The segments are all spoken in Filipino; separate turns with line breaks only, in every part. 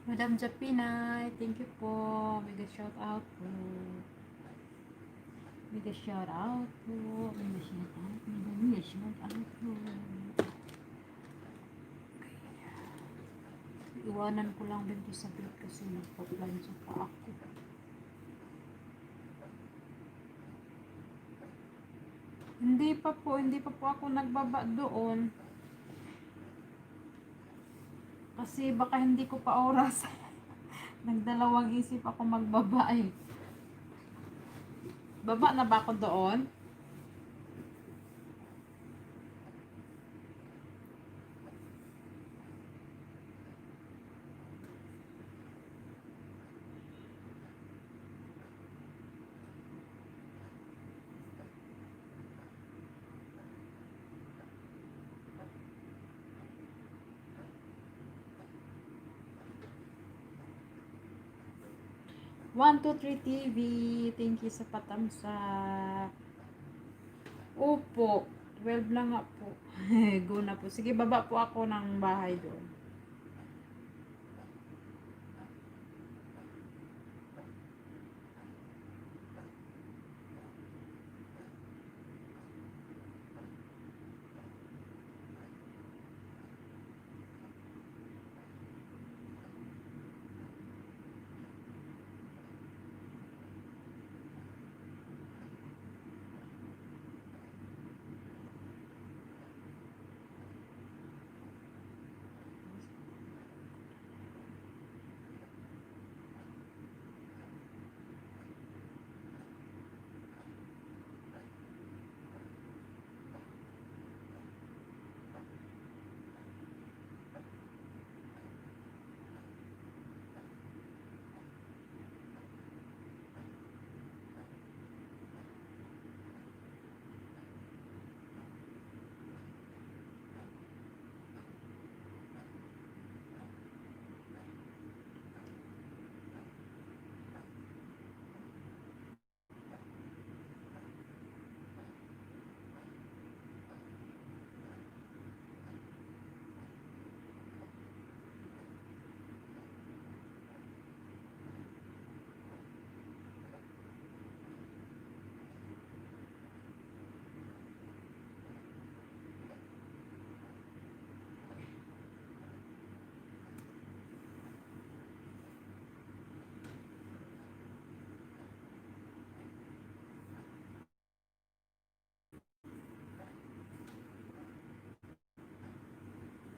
Madam Japinay, thank you po. Mega shout out po. Mega shout out po. Mega shout out. Mega shout out po. Iwanan ko lang din to sa bed kasi nagpa-plancha pa ako. Hindi pa po ako nagbaba doon. Kasi baka hindi ko pa oras. Nagdalawang isip ako magbaba eh. Baba na ba ako doon? 123 TV. Thank you sa patamsak. Opo. 12 lang nga po. Go na po. Sige, baba po ako ng bahay doon.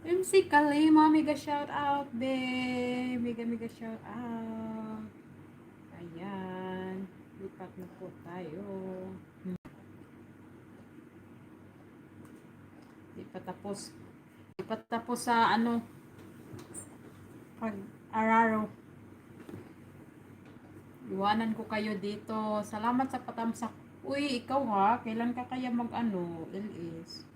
MC Kalima, mega shout out, be. Mega shout out. Ayan. Lipat na po tayo. Lipat tapos. Lipat tapos sa ano. Pag-araro. Iwanan ko kayo dito. Salamat sa patamsak. Uy, ikaw ha. Kailan ka kaya mag-ano? LS.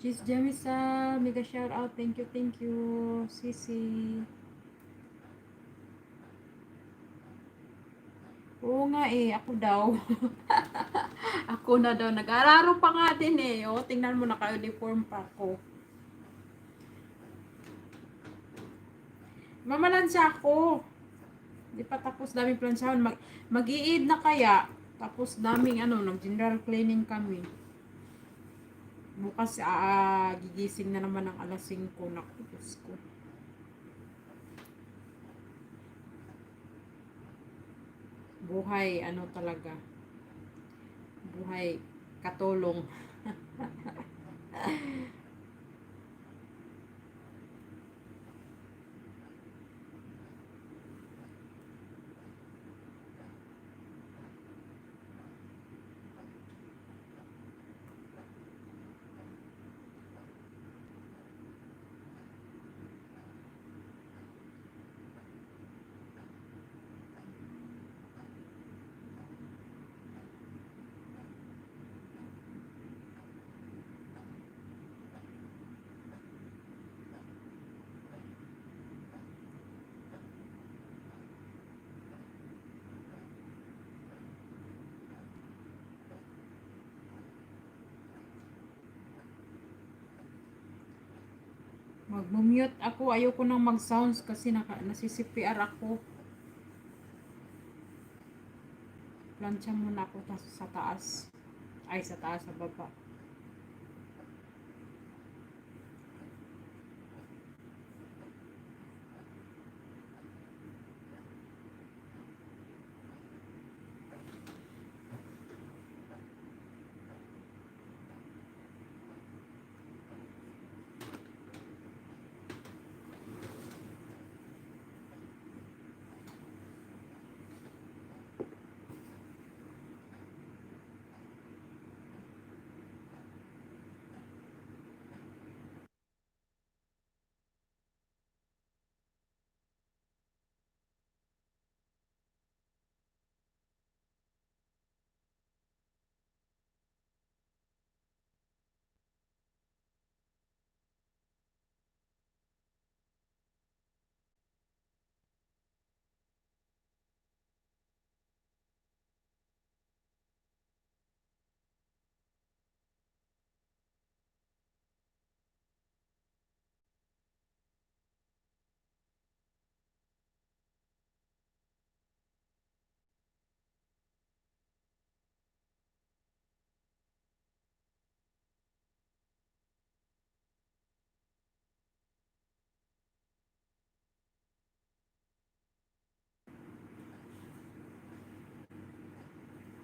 Cheese Jamisa, mega shout out. Thank you, thank you. Sisi. Oo nga eh, ako daw. Ako na daw. Nag-araro pa nga din eh. O, tingnan mo, naka-uniform pa ako. Mamalansya ako. Di pa tapos daming plansyahan. Mag-i-eid na kaya. Tapos daming ano, nag-general cleaning kami. Bukas gigising na naman ng alas 5. Naku, Diyos ko. Buhay, ano talaga. Buhay, katulong. Mag-mute ako. Ayoko nang mag-sounds kasi nasi-CPR ako. Plancha muna ako sa taas. Ay, sa taas, sa baba.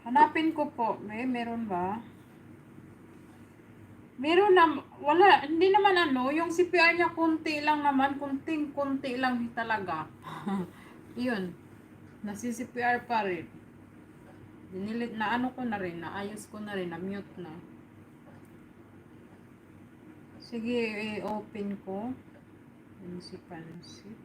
Hanapin ko po. Meron ba? Meron na, wala, hindi naman ano, yung CPR niya konti lang naman, konti lang talaga. Yun, nasi-CPR pa rin. Dinilit na ano ko na rin, naayos ko na rin, na-mute na. Sige, open ko. Yun si Pansit.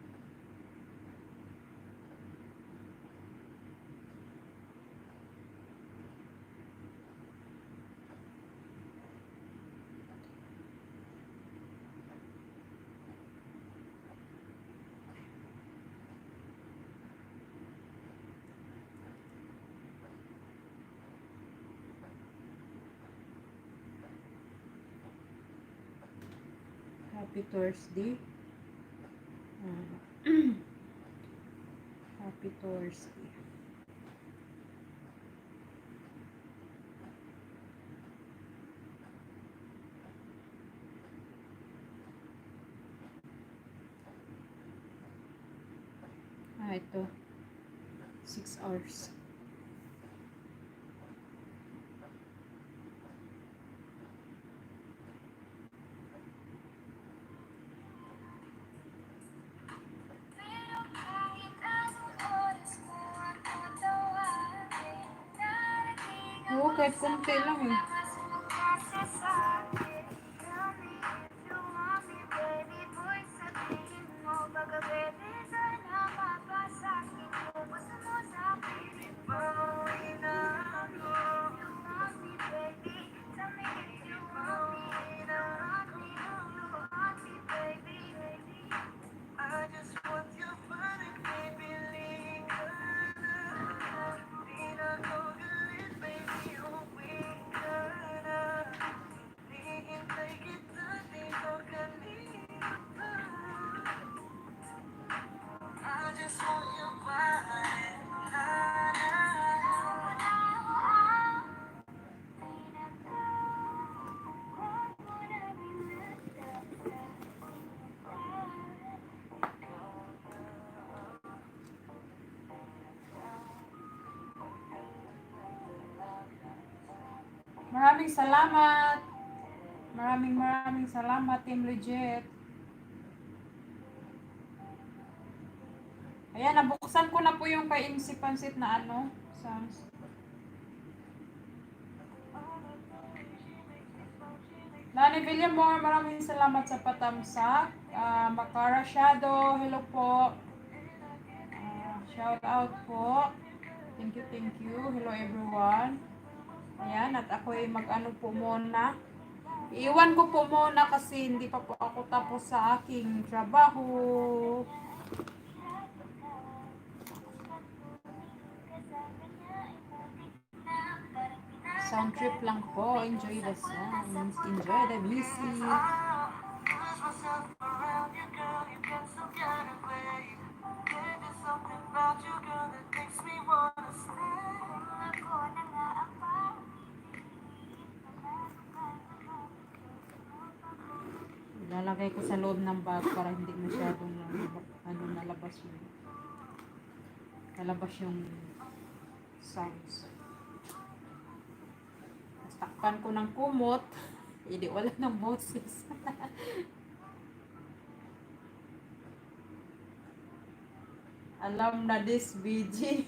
Happy Thursday. Happy Thursday. Ito. 6 hours. Oo, kahit konti lang eh. Maraming salamat. Maraming salamat, Team Legit. Ayan, nabuksan ko na po yung kay MC Pansit na ano. Lani Villamor, maraming salamat sa patamsak. Makara Shadow, hello po. Shout out po. Thank you. Hello everyone. Ayan, at ako ay mag-ano po muna. Iiwan ko po muna kasi hindi pa po ako tapos sa aking trabaho. Sound trip lang po. Enjoy the sounds. Enjoy the music. Lalagay ko sa loob ng bag para hindi masyadong nalabas yung sounds. Tapos takpan ko ng kumot. Hindi wala ng boses. Alam na this BG.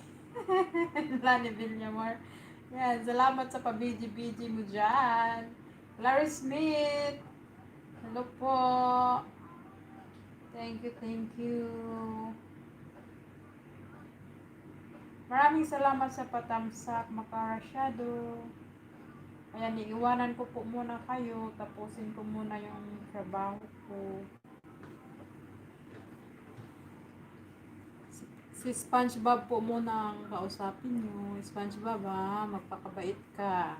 Lani Villamar. Yan, salamat sa pa-BG-BG mo dyan. Larry Smith. Hello po. Thank you, thank you. Maraming salamat sa patamsak, makarasyado. Ayan, iiwanan ko po muna kayo. Tapusin ko muna yung trabaho ko. Si SpongeBob po muna ang kausapin nyo. SpongeBob ha, magpakabait ka.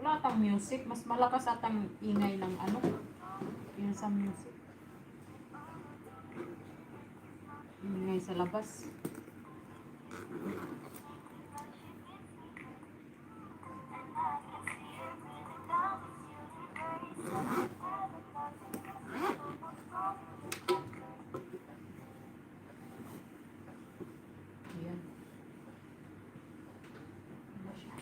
Wala atang music. Mas malakas atang ingay ng ano. Yun sa music. Ingay sa labas. Ayan. Ano siya?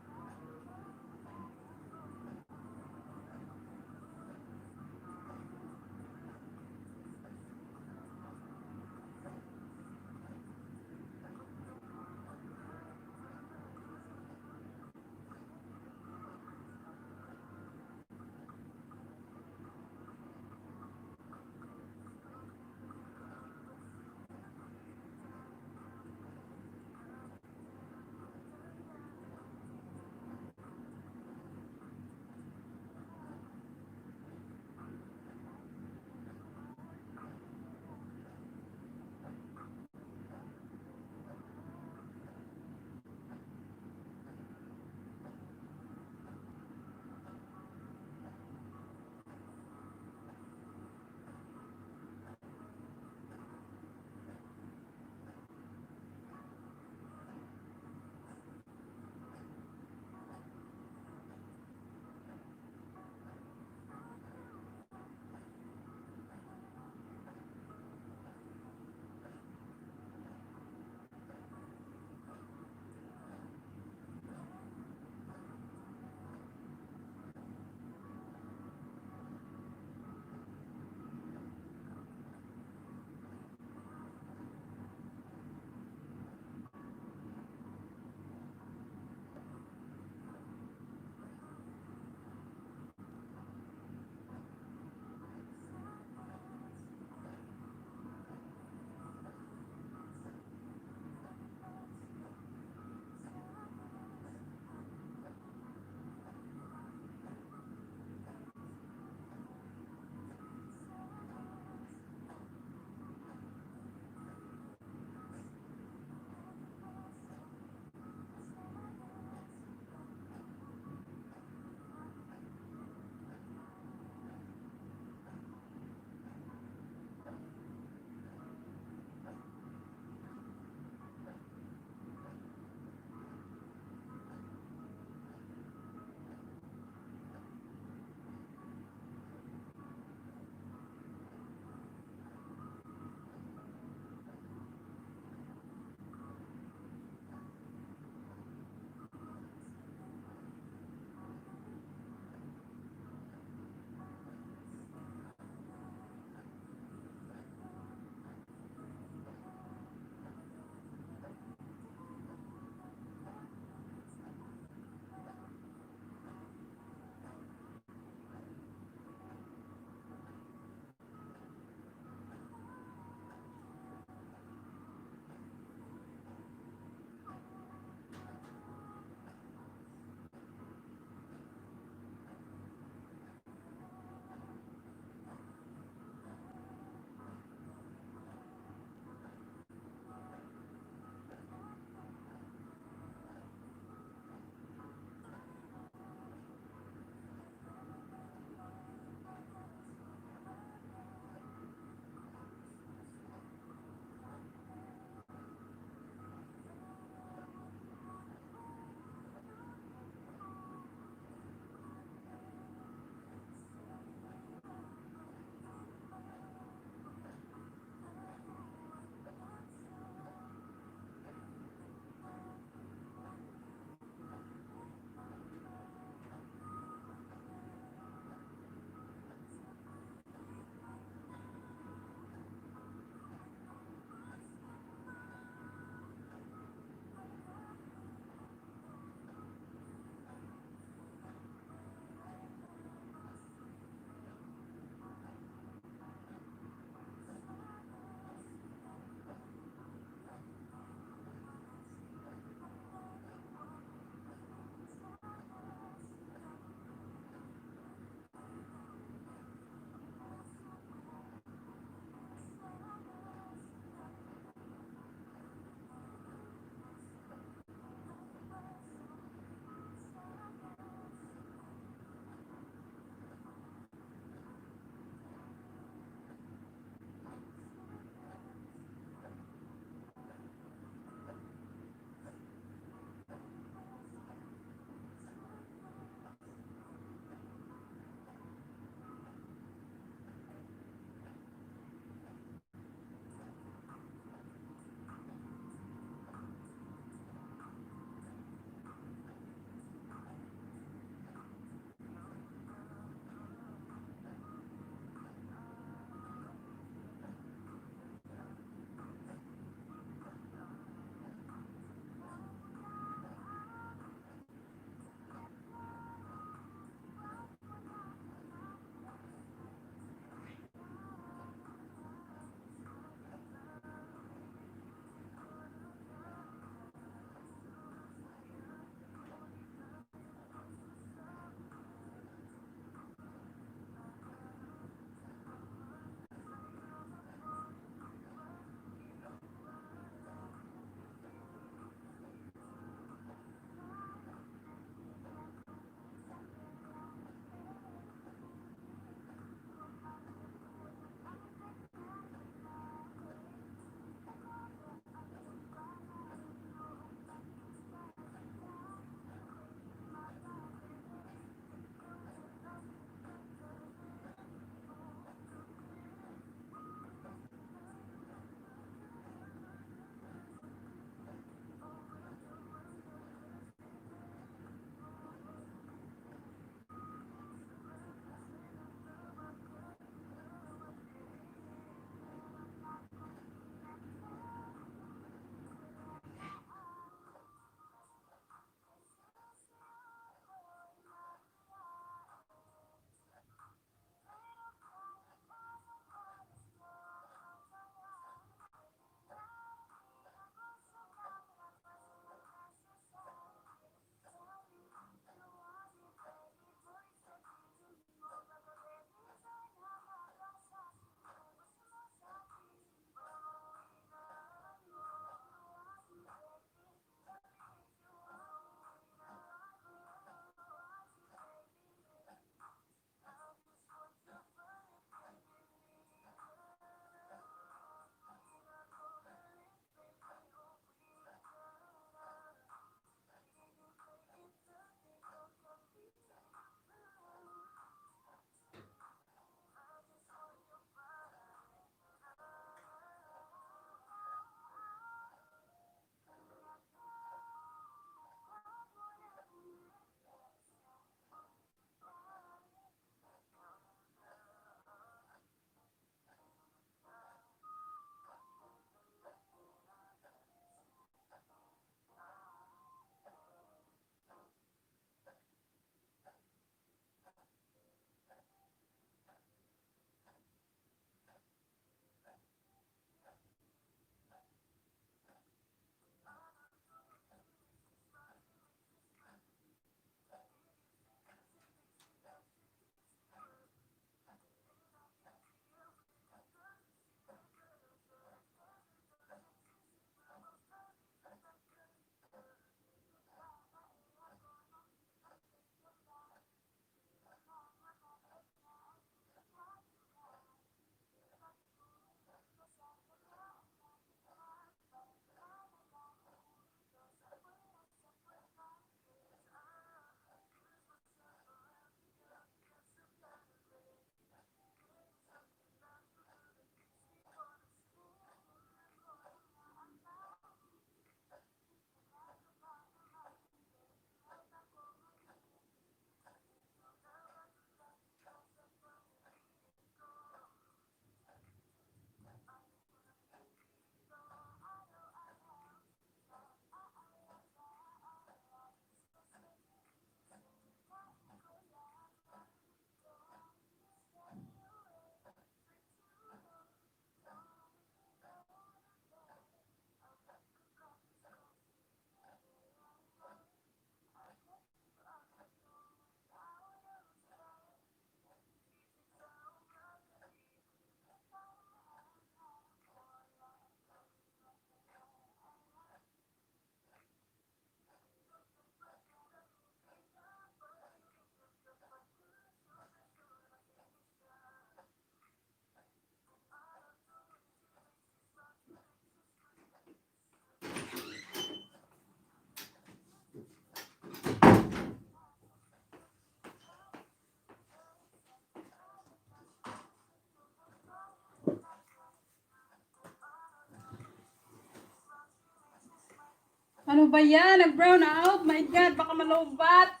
Ano ba yan? Nag-brown out? My God, baka malumbat.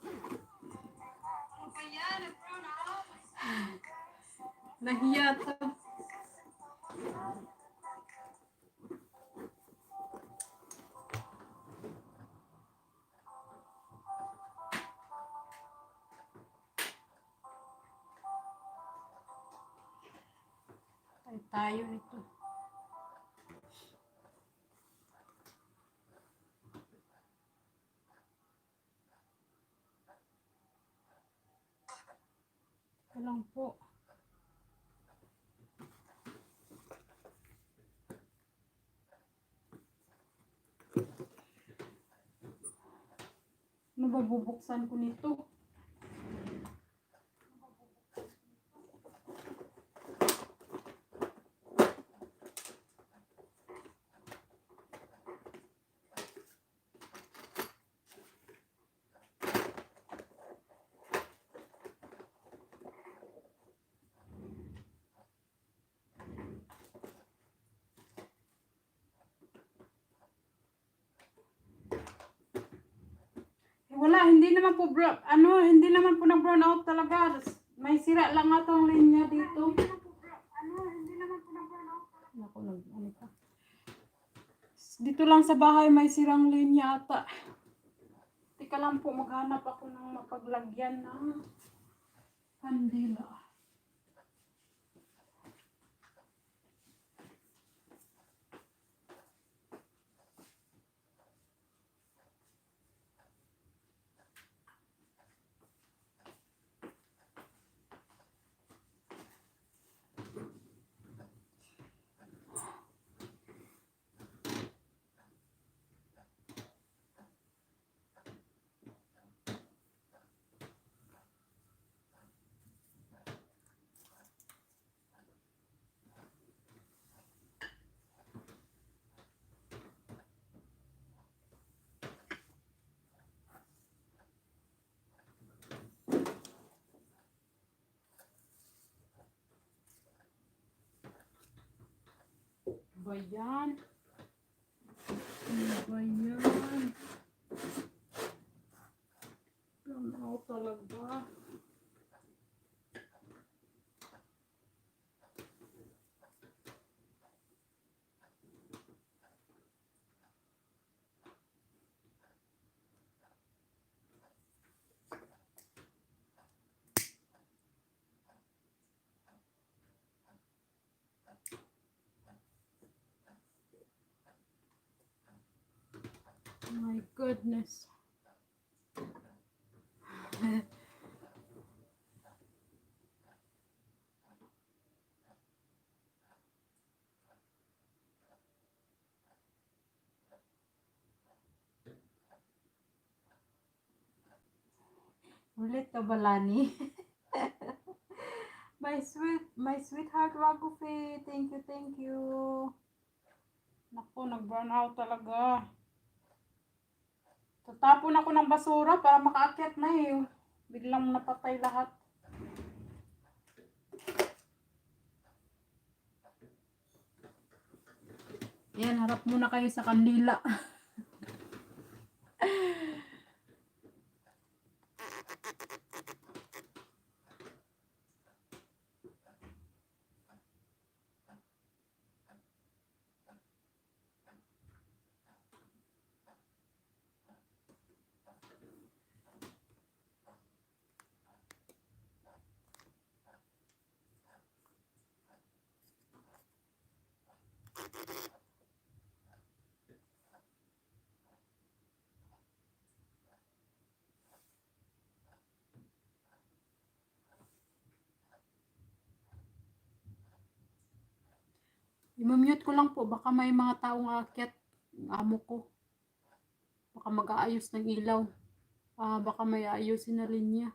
Ano ba yan? Nag-brown out? Nahiya to. Ay, tayo nito. Ito lang po. Ano ba bubuksan ko nito? Wala, hindi naman po hindi naman po nag-brown out talaga. May sira lang nga tong linya dito. Hindi naman po nag-brown out. Naku, ano pa. Dito lang sa bahay may sirang linya ata. Tika lang po, maghanap ako ng mapaglagyan ng kandila. Ba yan? Ano ba yan? Brown out talaga. My goodness. Ulit ka ba, Lani? My sweetheart Wagufi. Thank you, thank you. Naku, nag-burn out talaga. Tatapon ako ng basura para makaakyat na eh. Biglang napatay lahat. Yan, harap muna kayo sa kandila. I-mute ko lang po, baka may mga taong aakyat. Amo ko. Baka mag-aayos ng ilaw. Baka may aayusin na linya.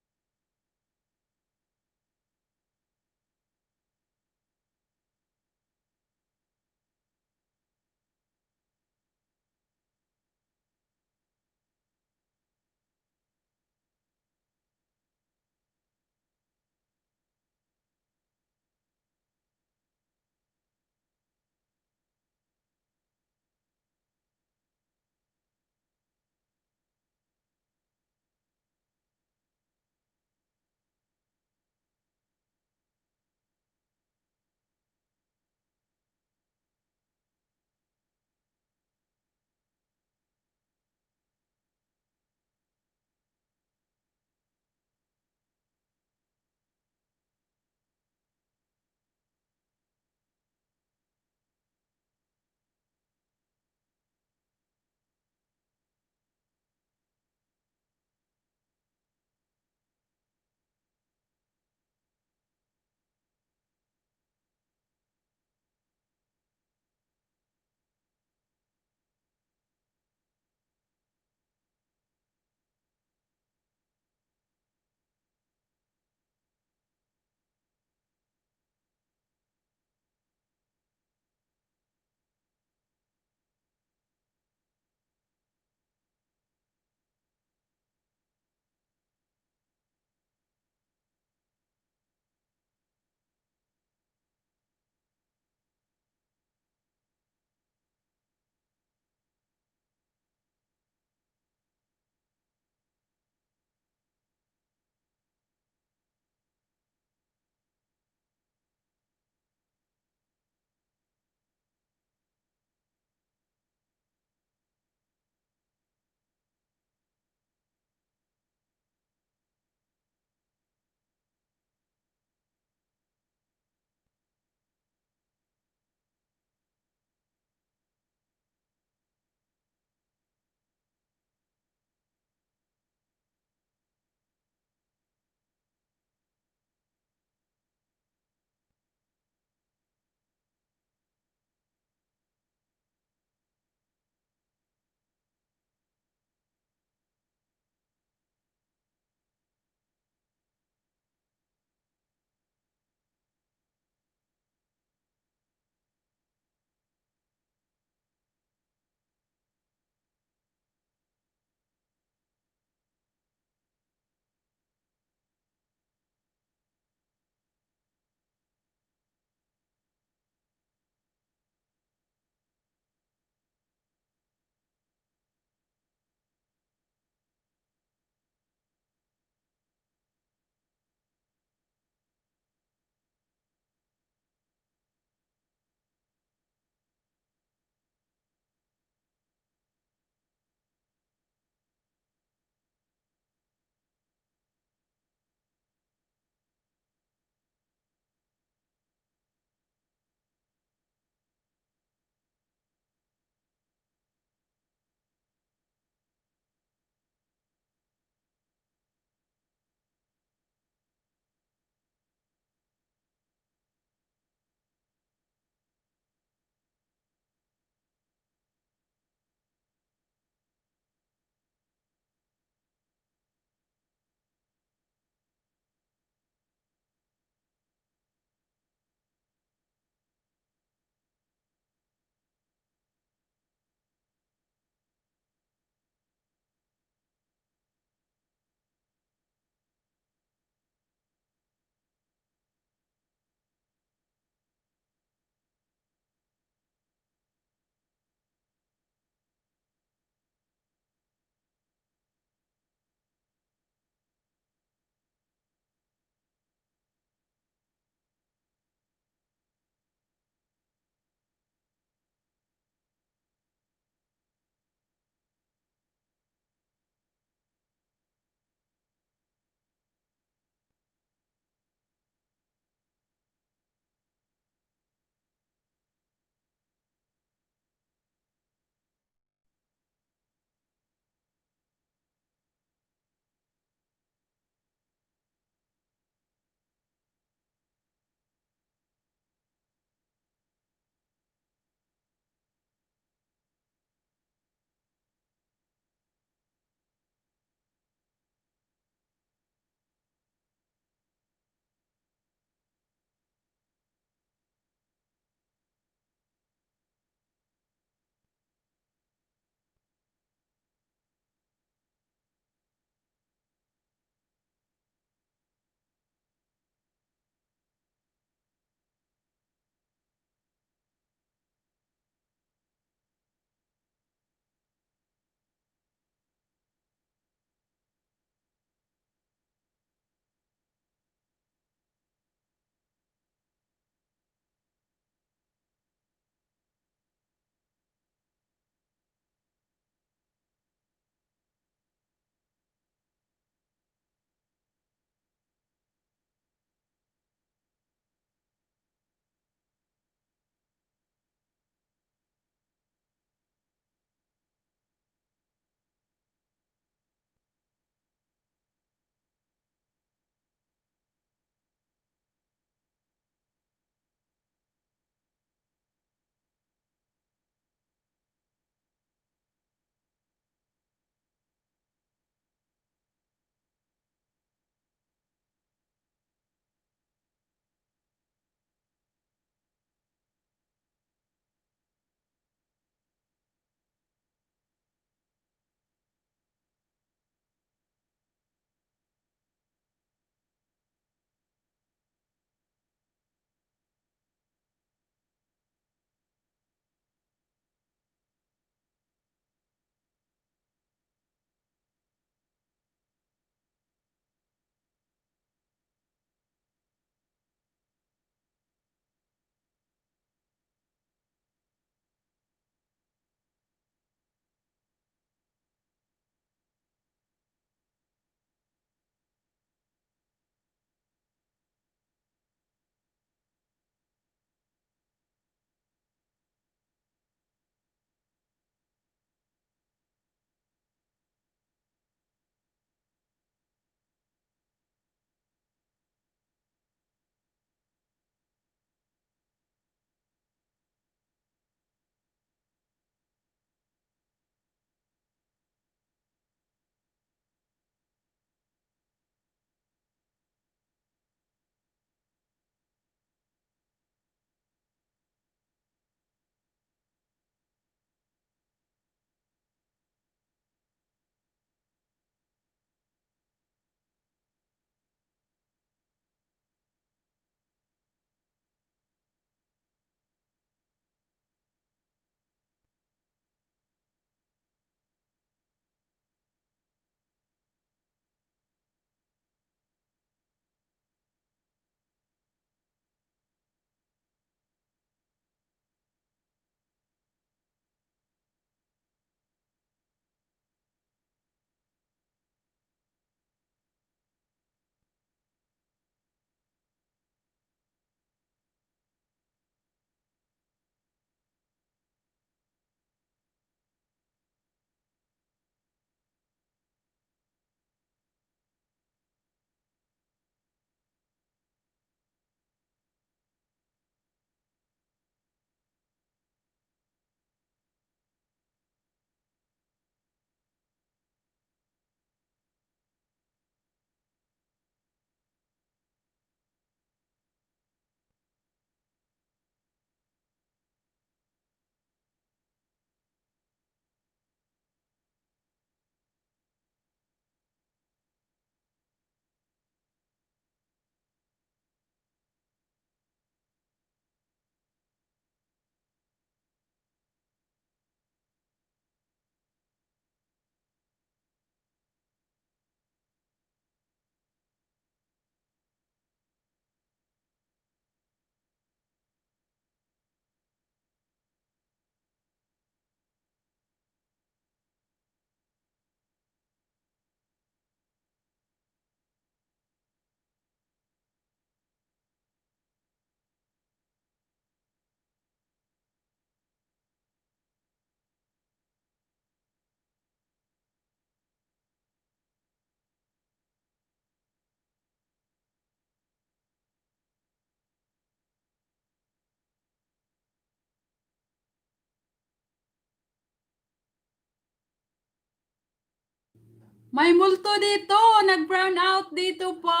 May multo dito. Nag-brown out dito po.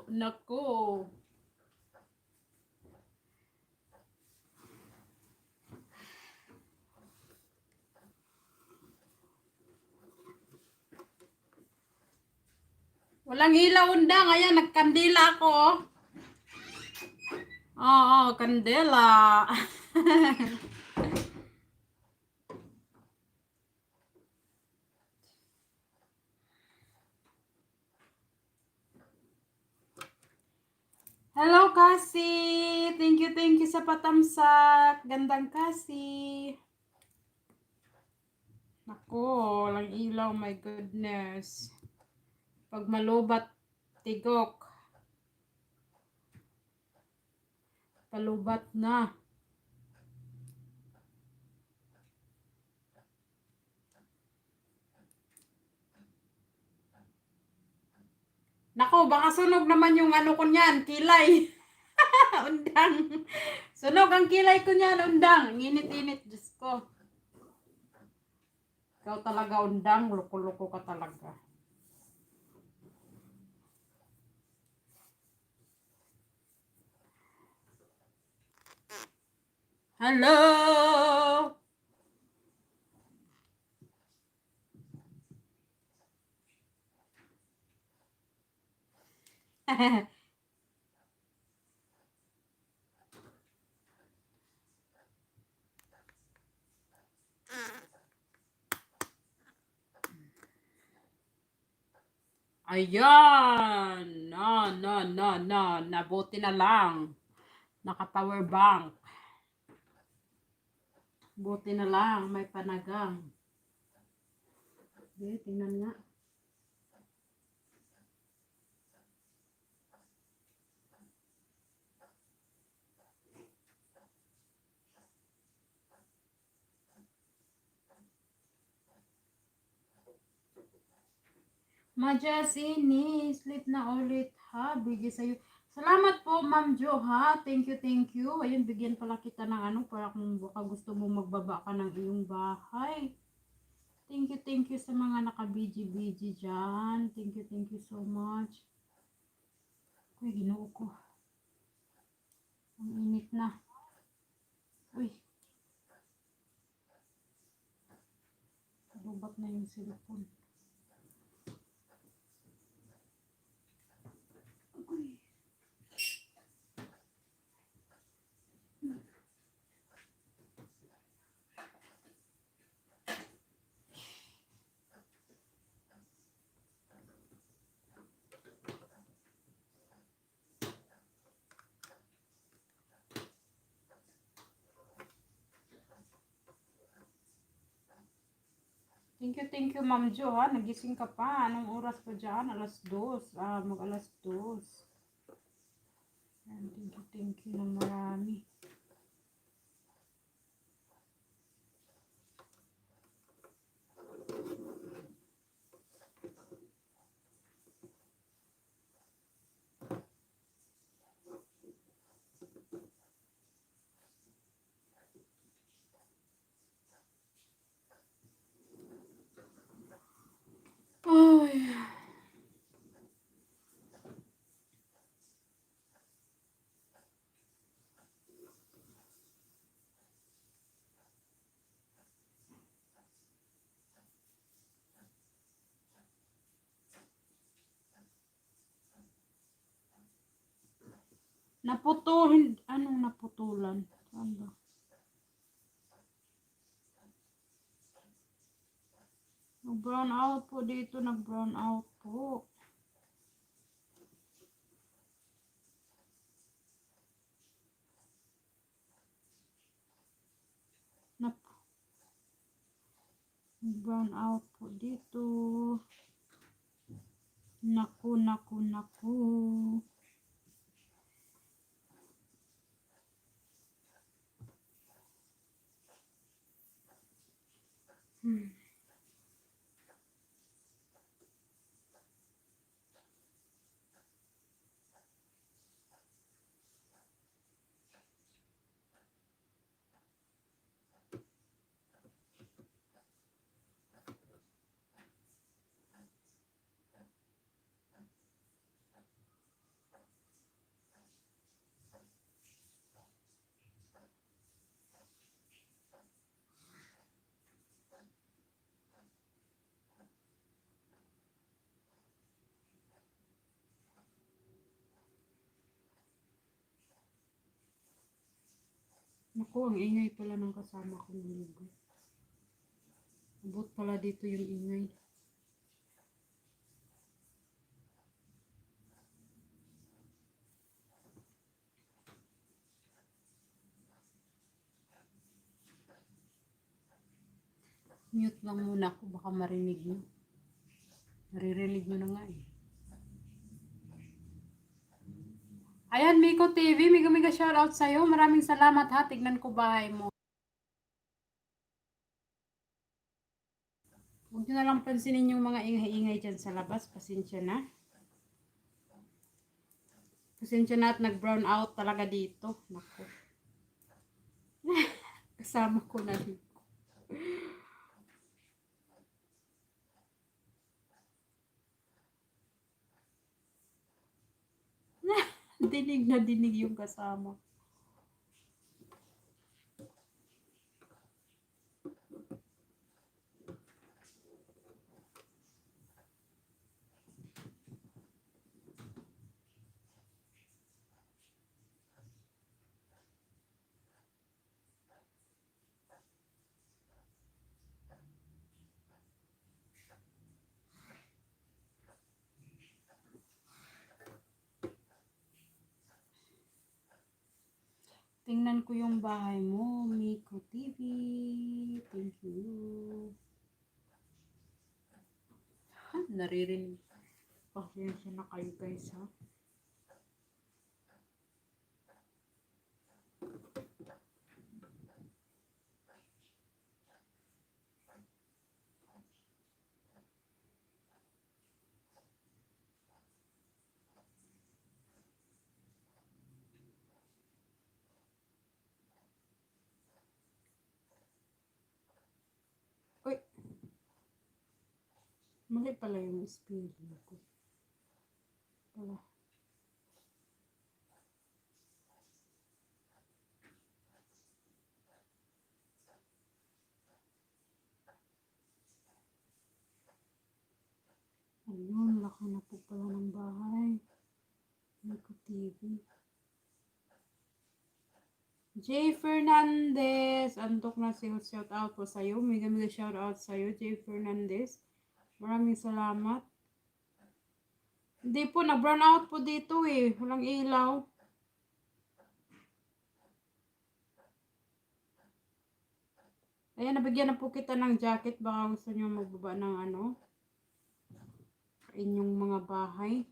Nako. Walang ilaw undang. Ayan, nagkandila ako. Oh. Oo, kandela. Hello, Cassie. Thank you sa patamsak. Gandang Cassie. Nako, walang ilaw. My goodness. Pag malubat, tigok. Palubat na. Nako, baka sunog naman yung ano ko niyan, kilay. Undang. Sunog ang kilay ko niyan, undang. Init-init, Diyos ko. Ikaw talaga, undang. Loko-loko ka talaga. Hello! Ayan! No. Nabuti na lang. Naka-power bank. Buti na lang. May panagang. Okay, tingnan nga. Majas ini, sleep na ulit ha. Bigay sa'yo. Salamat po, Ma'am Jo ha. Thank you. Ayun, bigyan pala kita ng ano, para kung baka gusto mo magbaba ka ng iyong bahay. Thank you sa mga naka-BG dyan. Thank you so much. Uy, ginoo ko. Ang init na. Uy. Lubat na yung cellphone. Thank you, Ma'am Jo ha. Nagising ka pa. Anong oras pa dyan? Alas 2. Mag-alas 2. Thank you ng marami. Ay. Anong naputulan? Saan ba? Nag-brown out po dito. Nag-brown out po. Nag-brown out po dito. Naku. Naku, ang ingay pala ng kasama kong ligo. Abot pala dito yung ingay. Mute lang muna ako, baka marinig nyo. Naririnig nyo na nga eh. Ayan, Miko TV, mega shoutout sa'yo. Maraming salamat ha, tignan ko bahay mo. Huwag nyo na lang pansinin yung mga ingay-ingay dyan sa labas. Pasensya na. Pasensya na at nag-brown out talaga dito. Naku. Kasama ko na dito. Dinig na dinig yung kasama. Tingnan ko yung bahay mo, Miko TV. Thank you. Ha, naririnig. Pasensya na kayo guys ha. Uy, mali pala yung spelling ko. Pala. Ayun, laki na po pala ng bahay. Miko TV. Jay Fernandez, antok na sa'yo, shout out po sa'yo. Mega shout out sa'yo, Jay Fernandez. Maraming salamat. Hindi po, na-brown out po dito eh. Walang ilaw. Ayan, nabigyan na po kita ng jacket. Baka gusto nyo magbaba ng ano. Inyong mga bahay.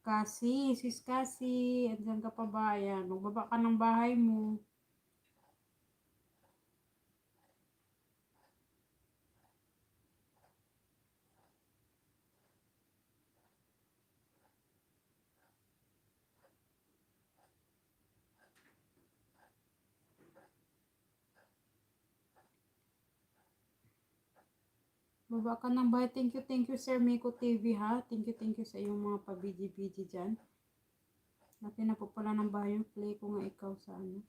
Kasi, sis kasi, andyan ka pa ba? Ayan, magbaba ka ng bahay mo. Baba ka ng bahay. Thank you, Sir Miko TV ha. Thank you sa iyong mga pabidi-bidi dyan. Natin na po pala ng bahay yung play ko nga ikaw sa ano.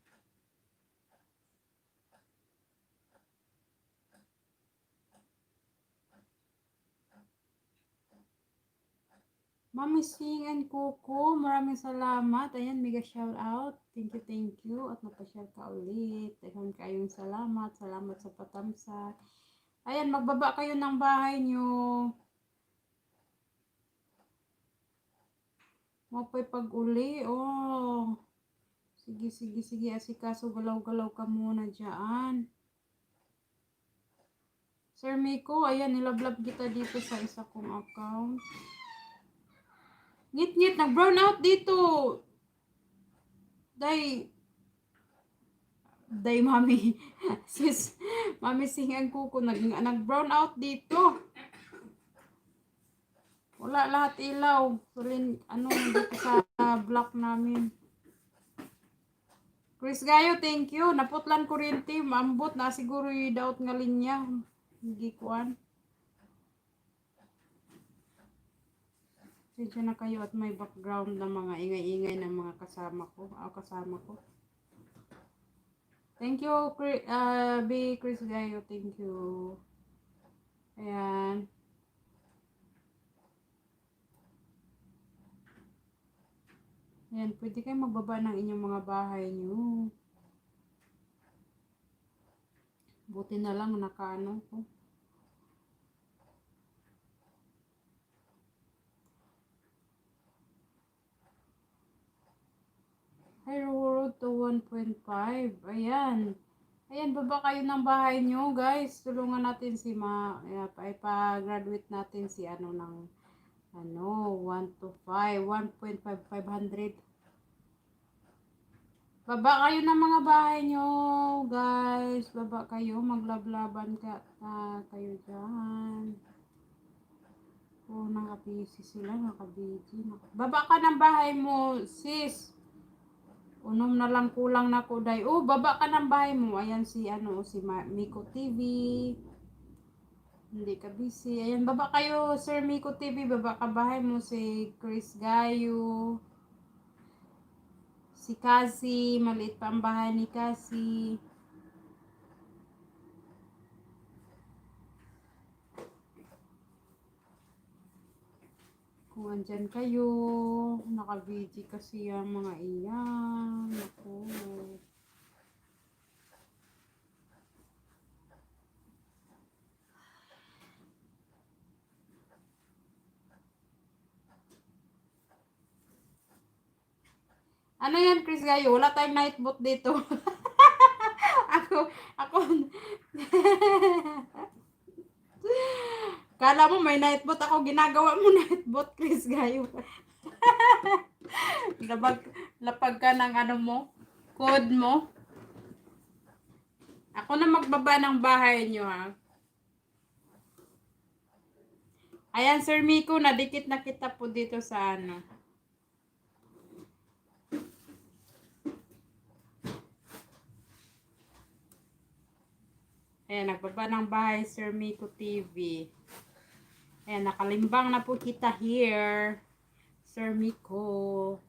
Mami Sing and Coco, maraming salamat. Ayan, mega shout out. Thank you. At napashare ka ulit. Daghang kayong salamat. Salamat sa patamsa. Ayan, magbaba kayo ng bahay nyo. Mapay pag-uli. Oh. Sige. Asikaso, galaw-galaw ka muna dyan. Sir Miko, ayan, nilablab kita dito sa isa kong account. Ngit, nag-brown out dito. Day, mami. Sis, mami Singan Kuko, nag-brown out dito. Wala lahat ilaw. Sulin, ano, dito sa block namin. Chris Gayo, thank you. Naputlan kuryente. Mambot na siguro yung daot nga linya. Hindi kuan. Sensya na kayo at may background ng mga ingay-ingay ng mga kasama ko. Thank you, Chris Gayo. Thank you. Ayan. Ayan, pwede kayo magbaba ng inyong mga bahay nyo. Buti na lang nakaano ko. High road to 1.5. Ayan. Ayan, baba kayo ng bahay nyo, guys. Tulungan natin si ipa-graduate natin si ano ng 1 to 5, 1.5, 500. Baba kayo ng mga bahay nyo, guys. Baba kayo, maglablaban kayo dyan. Oh, nakabisi sila, nakabisi. Baba ka ng bahay mo, sis. Unom na lang kulang na ko, day. Oh, baba ka ng bahay mo. Ayan si Miko TV. Hindi ka busy. Ayan, baba kayo, Sir Miko TV. Baba ka bahay mo si Chris Gayo. Si Cassie, maliit pa ang bahay ni Cassie. Kung andyan kayo, naka-busy kasi ang mga iyan. Ako. Ano yan, Chris Gayo? Wala tayong night boat dito. ako. Kala mo may night boat ako, ginagawa mo night boat, Chris Gayo. Lapag ka ng ano mo, code mo. Ako na magbaba ng bahay nyo, ha. Ayan, Sir Miko, nadikit na kita po dito sa ano. Ayan, nagbaba ng bahay, Sir Miko TV. Ayan, nakalimbang na po kita here, Sir Miko.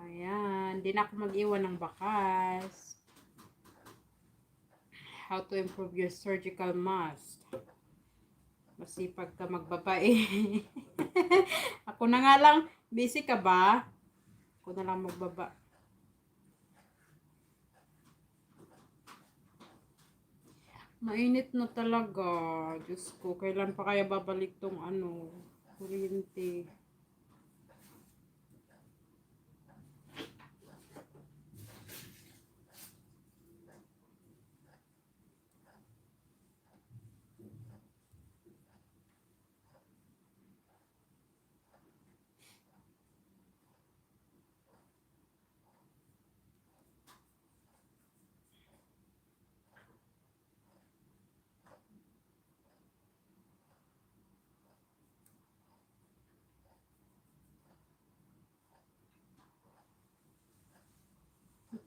Ayan, di na ako mag-iwan ng bakas. How to improve your surgical mask. Masipag ka magbabae. Ako na nga lang, busy ka ba? Ako na lang magbaba. Mainit na talaga. Diyos ko, kailan pa kaya babalik tong kuryente.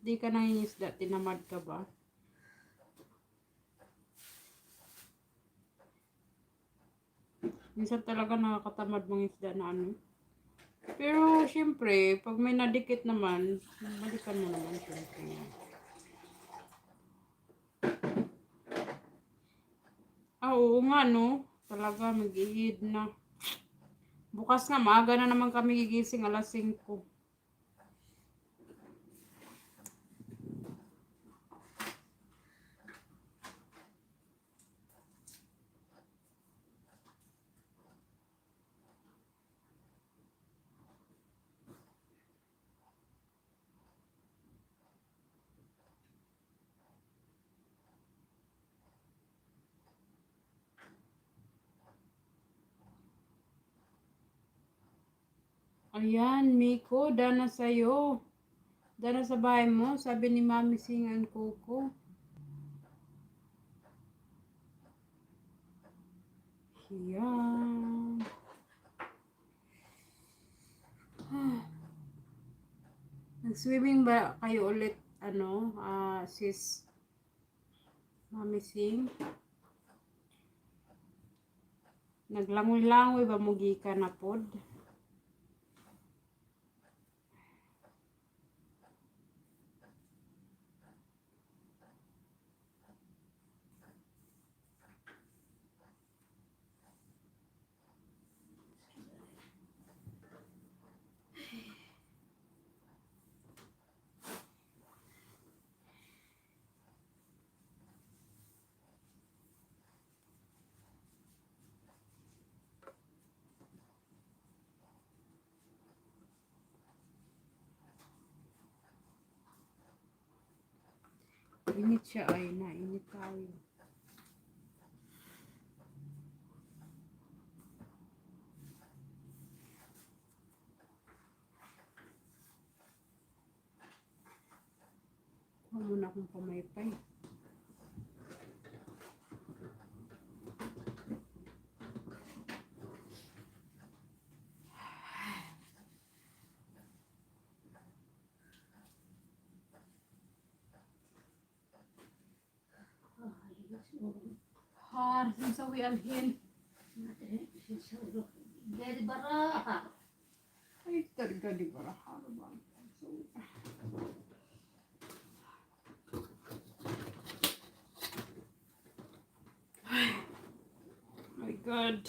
Di ka nangingisda, tinamad ka ba? Minsan talaga nakakatamad mga isda na Pero, syempre, pag may nadikit naman, balikan mo naman, syempre. Oo nga, no? Talaga, mag-ihid na. Bukas nga, maaga na naman kami gigising, alas 5. Ayan, Miko, dana sa'yo. Dana sa bahay mo, sabi ni Mami Singan Coco. Ayan. Nag-swimming ba kayo ulit, sis Mami Sing? Naglangoy-langoy ba mo gikan na pod? Init siya ay nainit tayo. Huwag muna akong pamaypay. Har, sawi alhin.
Dari baraha.
Ay, talaga di ba? Har ba? My God.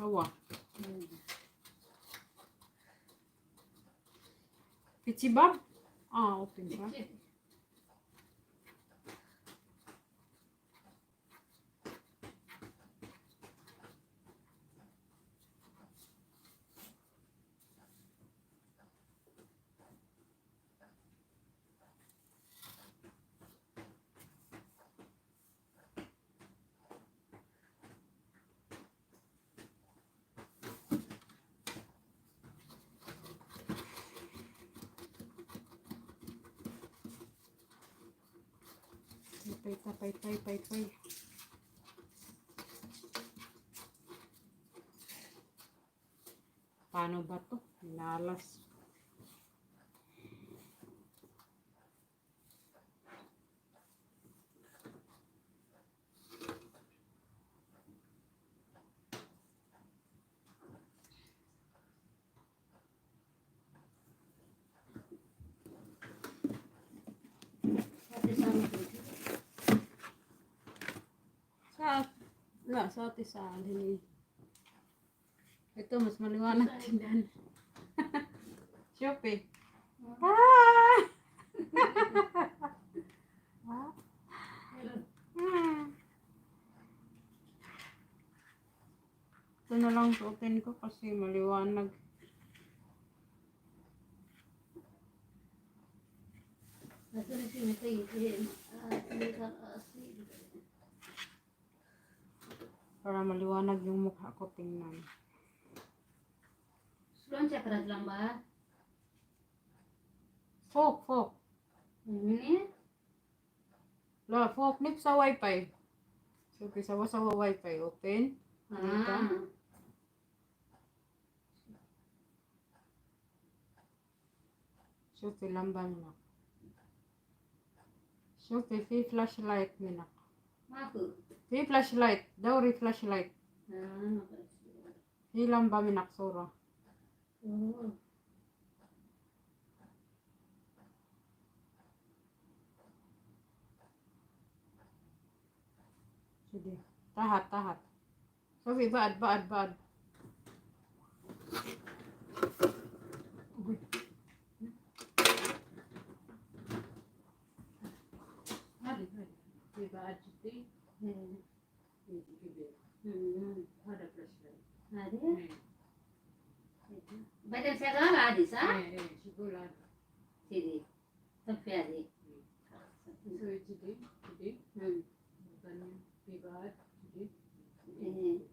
Hawa. Pichibab? Ah, open siya. Pay. Paano ba to? Lalas. Sa ate sa alin. Ito, mas maliwanag tindahan. Shopee. Ah! Ito na lang suotin ko kasi maliwanag. Para maliwanag yung mukha ko tingnan.
Sulan cakrat lang ba?
Fok.
Ini?
La, fok nip sa wifi. So, sa wifi. Open. Dito. Shopee lambang na. Shopee, fi flashlight mina.
Maku.
Fi flashlight. Daw flashlight. Hilang ba minak sura?
Oh.
Sige. Tahat. Shopee, baad. Uy. Hari. Baad today. Ada flashlight.
Ada? Badan segala ada sah?
Siguro.
Sini. Tapi ada.
So, today. Ganyan. Baad today.
Ini.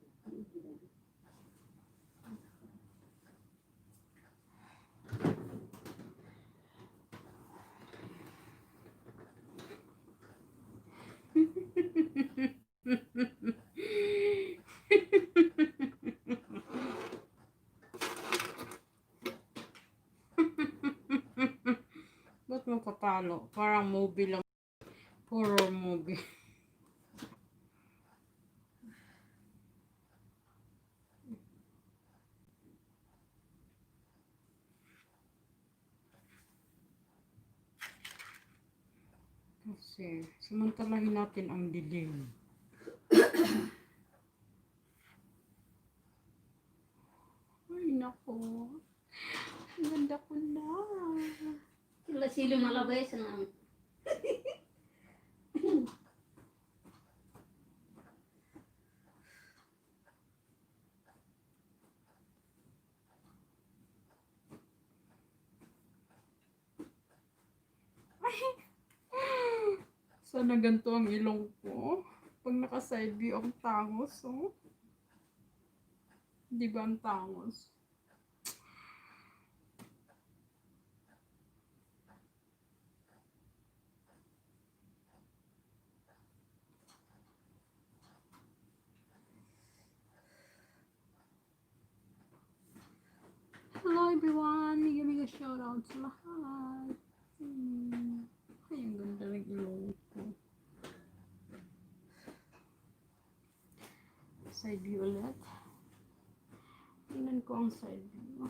Ba't mo patalo? Parang movie lang. Horror movie. Kasi, samantalahin natin ang dilim. Ay, nako. Ang ganda ko na.
Sila silo malabay senang.
Sana ganito ang ilong ko. Pag naka-side view ang tangos, oh. Di ba ang tangos? Hello everyone! Mega shoutout sa lahat! Ay, ang ganda ng ilong ko. Side view ulit. Tingnan ko ang side view.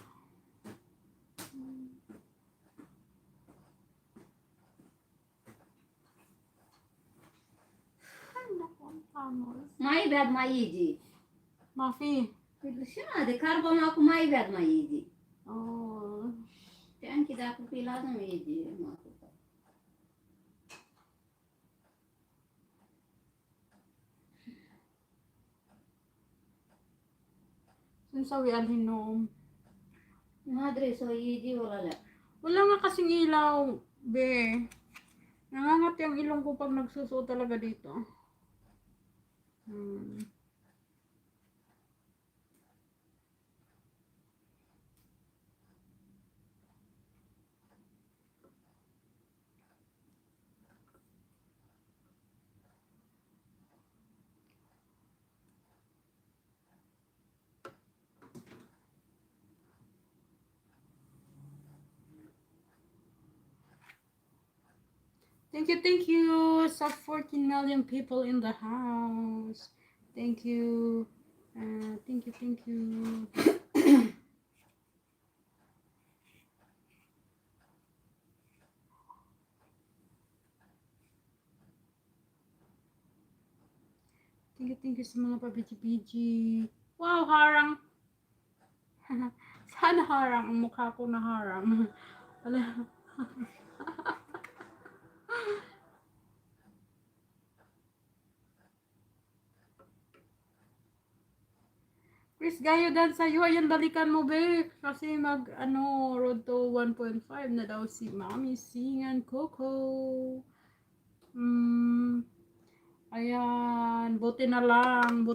Ay, naku, ang tangos.
Maibad maiji.
Mafi.
Siya, de karbon ako maibad maiji.
Oh.
Tiyan kita ako pila ng maiji.
Sinsawi alhinom.
Madre, so iji wala la.
Wala nga kasing ilaw, be. Nangangat yung ilong ko pag nagsusuot talaga dito. Thank you. So 14 million people in the house. Thank you. Thank you. Thank you sa mga pabiji-biji. Wow, harang. Sana harang. Ang mukha ko na harang. Wala. Chris Gayo dan sa'yo. Ayan, balikan mo, be. Kasi road to 1.5 na daw si Mami Singan Coco. Ayan, buti na lang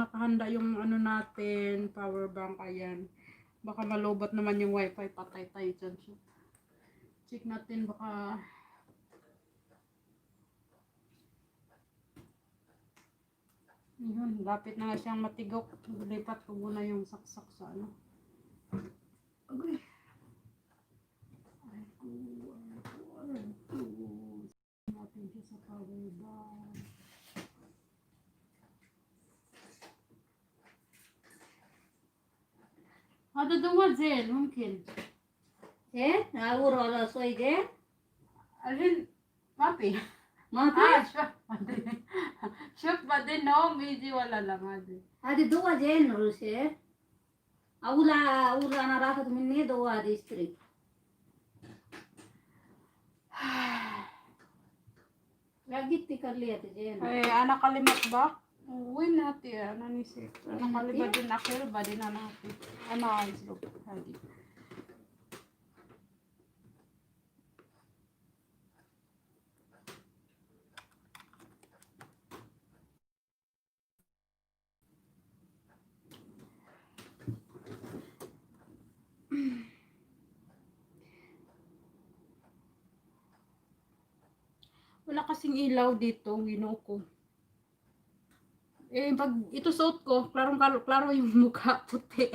nakahanda yung natin, power bank. Ayan, baka malobat naman yung wifi, patay tayo dyan. Check natin, baka yun, lapit na nga siyang matigok. Lipat ko muna yung saksak sa okay. Natin siya sa power bank. هذا دوا زين ممكن.
Eh, nawur wala soy je?
الحين ما في.
ما في؟
شوف بعدين نوم يجي ولا لا ما ادري.
هذه دوا زين روسي. أولا أنا راحت مني دوا هذه اشتري. لا جبت كلية زين.
أنا كلمة با. وين هاتي أنا نسيت. أنا كلمة بعدين أخير بعدين أنا هاتي. أنا عايز له هذه. Wala kasing ilaw dito, Ginoo ko. Pag ito suot ko, klaro yung mukha, puti.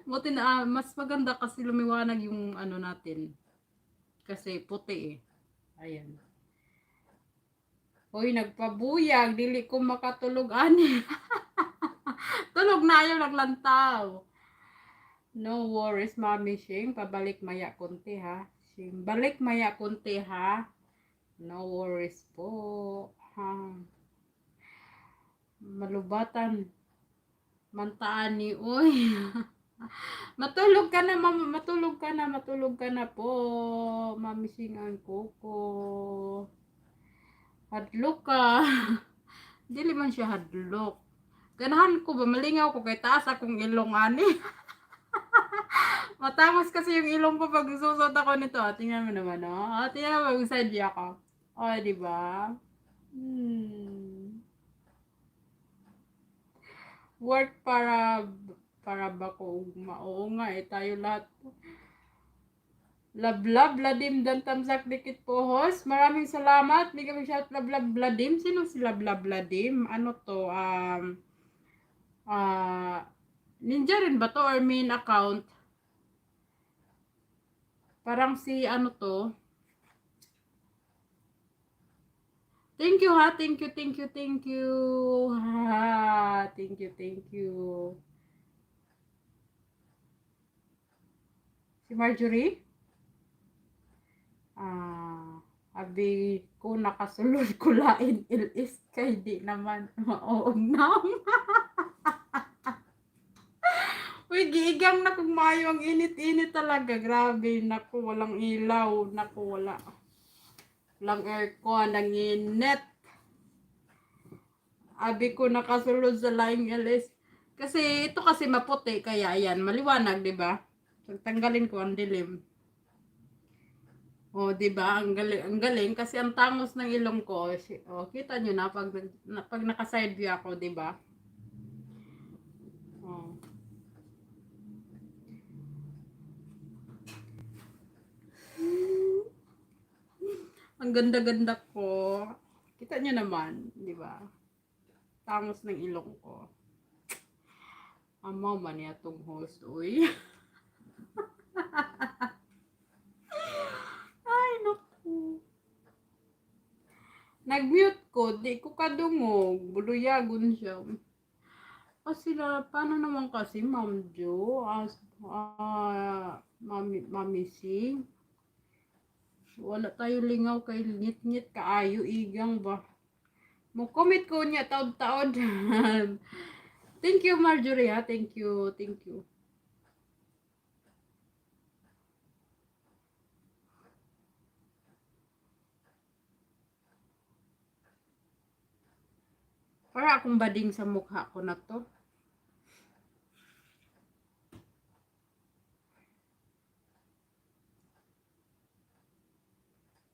Buti na, mas maganda kasi lumiwanag yung natin. Kasi puti eh. Ayan. Hoy, nagpabuyag, dili ko makatulog ani. Tulog na ayaw naglantaw. No worries, Mami Shing. Pabalik maya konti ha. Shing, balik maya konti ha. No worries po. Ha. Malubatan. Mantaan ni uy. Matulog ka na, mama. Matulog ka na. Matulog ka na po. Mamising ang koko. Hadlok ka. Dili man siya hadlok. Ganahan ko ba? Malingaw ko kay taas akong ilong ani. Matangos kasi yung ilong ko pag susot ako nito. Tingnan mo naman, oh. Tingnan mo, mag-sadya ako. Oh, di ba? Work para ba ko ugma. Oo nga eh, tayo lahat. Lablab, Ladim, dan tamsak dikit po host. Maraming salamat. Bigyan mo shout Lablab, Ladim. Sino si Lablab, Ladim? Ano to? Ninja rin ba to or main account? Parang si ano to? Thank you ha. Thank you, thank you, thank you. Ha, thank you, thank you. Si Marjorie? Abi ko nakasulod ko lain ilis kay di naman maoog na. Uy, giigang na kung maayo ang init-init talaga. Grabe, naku, walang ilaw. Naku, wala. Walang aircon, ang init. Abi ko nakasulod sa laing ilis. Kasi ito kasi maputi, kaya yan, maliwanag, di ba? Tanggalin ko ang dilim. O, di ba? Ang galing kasi ang tangos ng ilong ko. O, kita nyo na pag naka-side view ako, di ba? O. Ang ganda-ganda ko. Kita nyo naman, di ba? Tangos ng ilong ko. Amaw man niya tong host, uy. Ay, naku. Nag-mute ko, di ko kadungog. Buluyagon siya. Kasi paano naman kasi, Ma'am Jo? Mami si? Wala tayo lingaw kay ngit-ngit kaayo igang ba? Mo comment ko niya taod-taod. Thank you, Marjorie, ha? Thank you, thank you. Para akong bading sa mukha ko na to.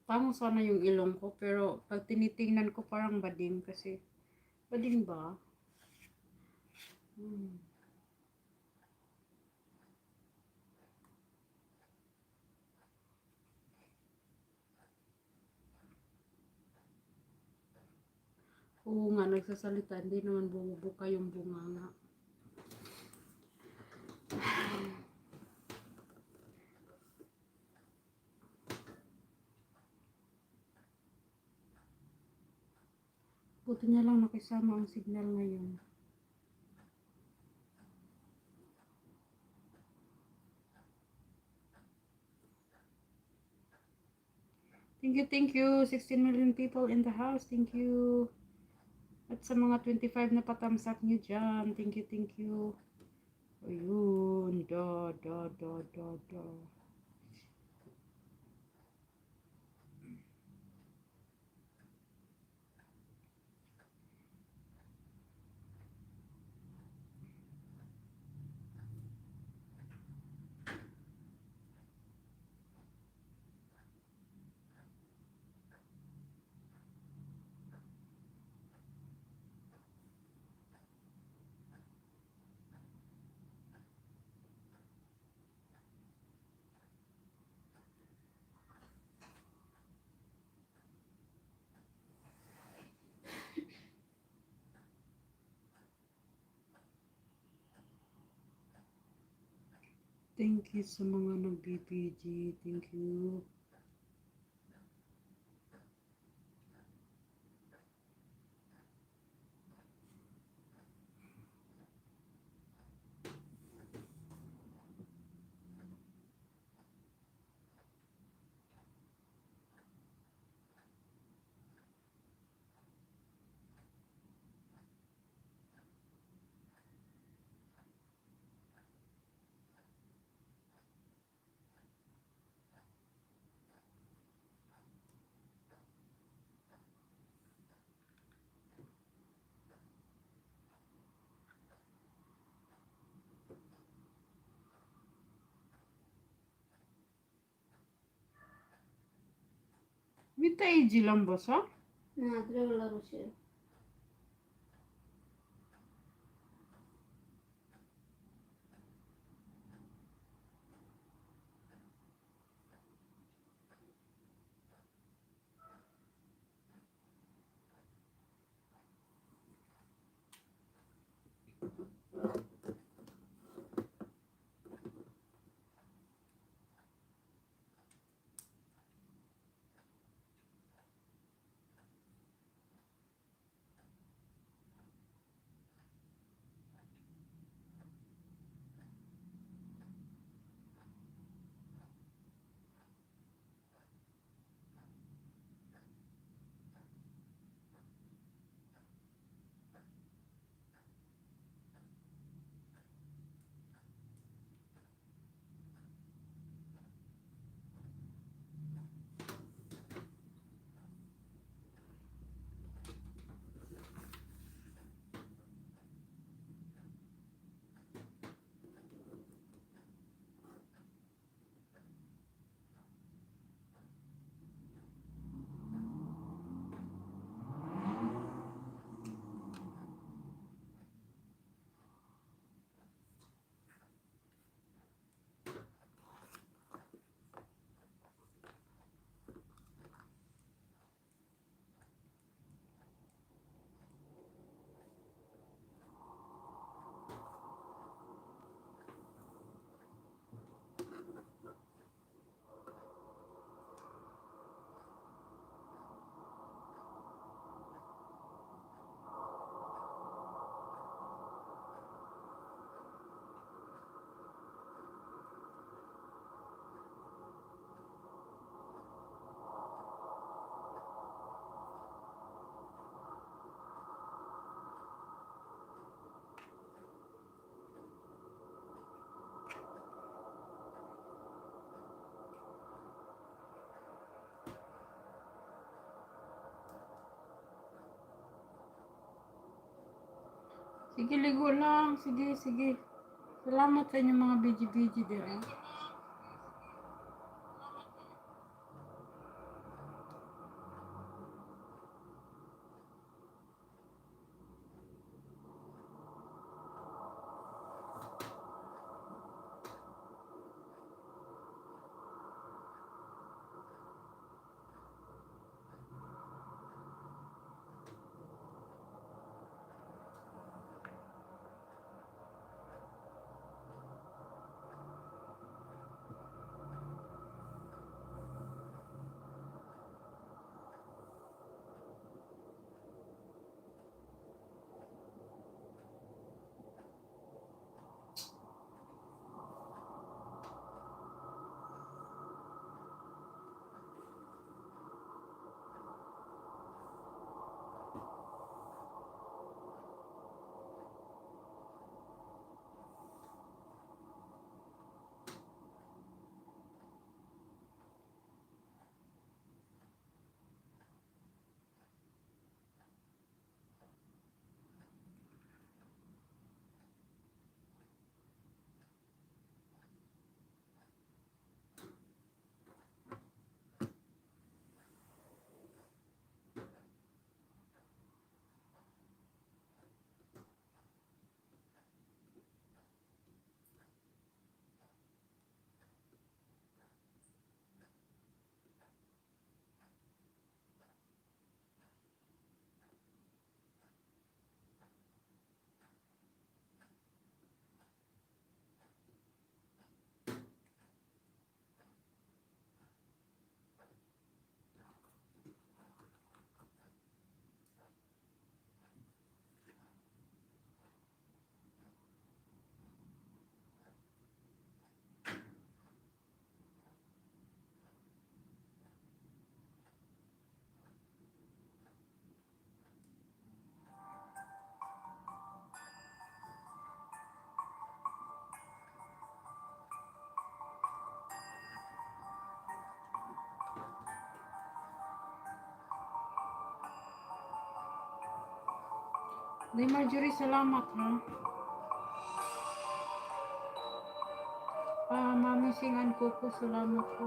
Tama sana yung ilong ko, pero pag tinitingnan ko parang bading kasi. Bading ba? Oo nga, nagsasalita. Hindi naman bumubuka yung bunganga. Buti na lang nakisama ang signal ngayon. Thank you. 16 million people in the house. Thank you. At sa mga 25 na patamsak nyo dyan. Thank you, thank you. Ayun. Da. Thank you sa mga nag-BPG. Thank you. Mitaiji lang ba sa?
Trevor Russia.
Sige, ligo lang. Sige, sige. Salamat sa inyong mga biji-biji din. Day Marjorie, salamat ha. Mami Singan ko salamat po.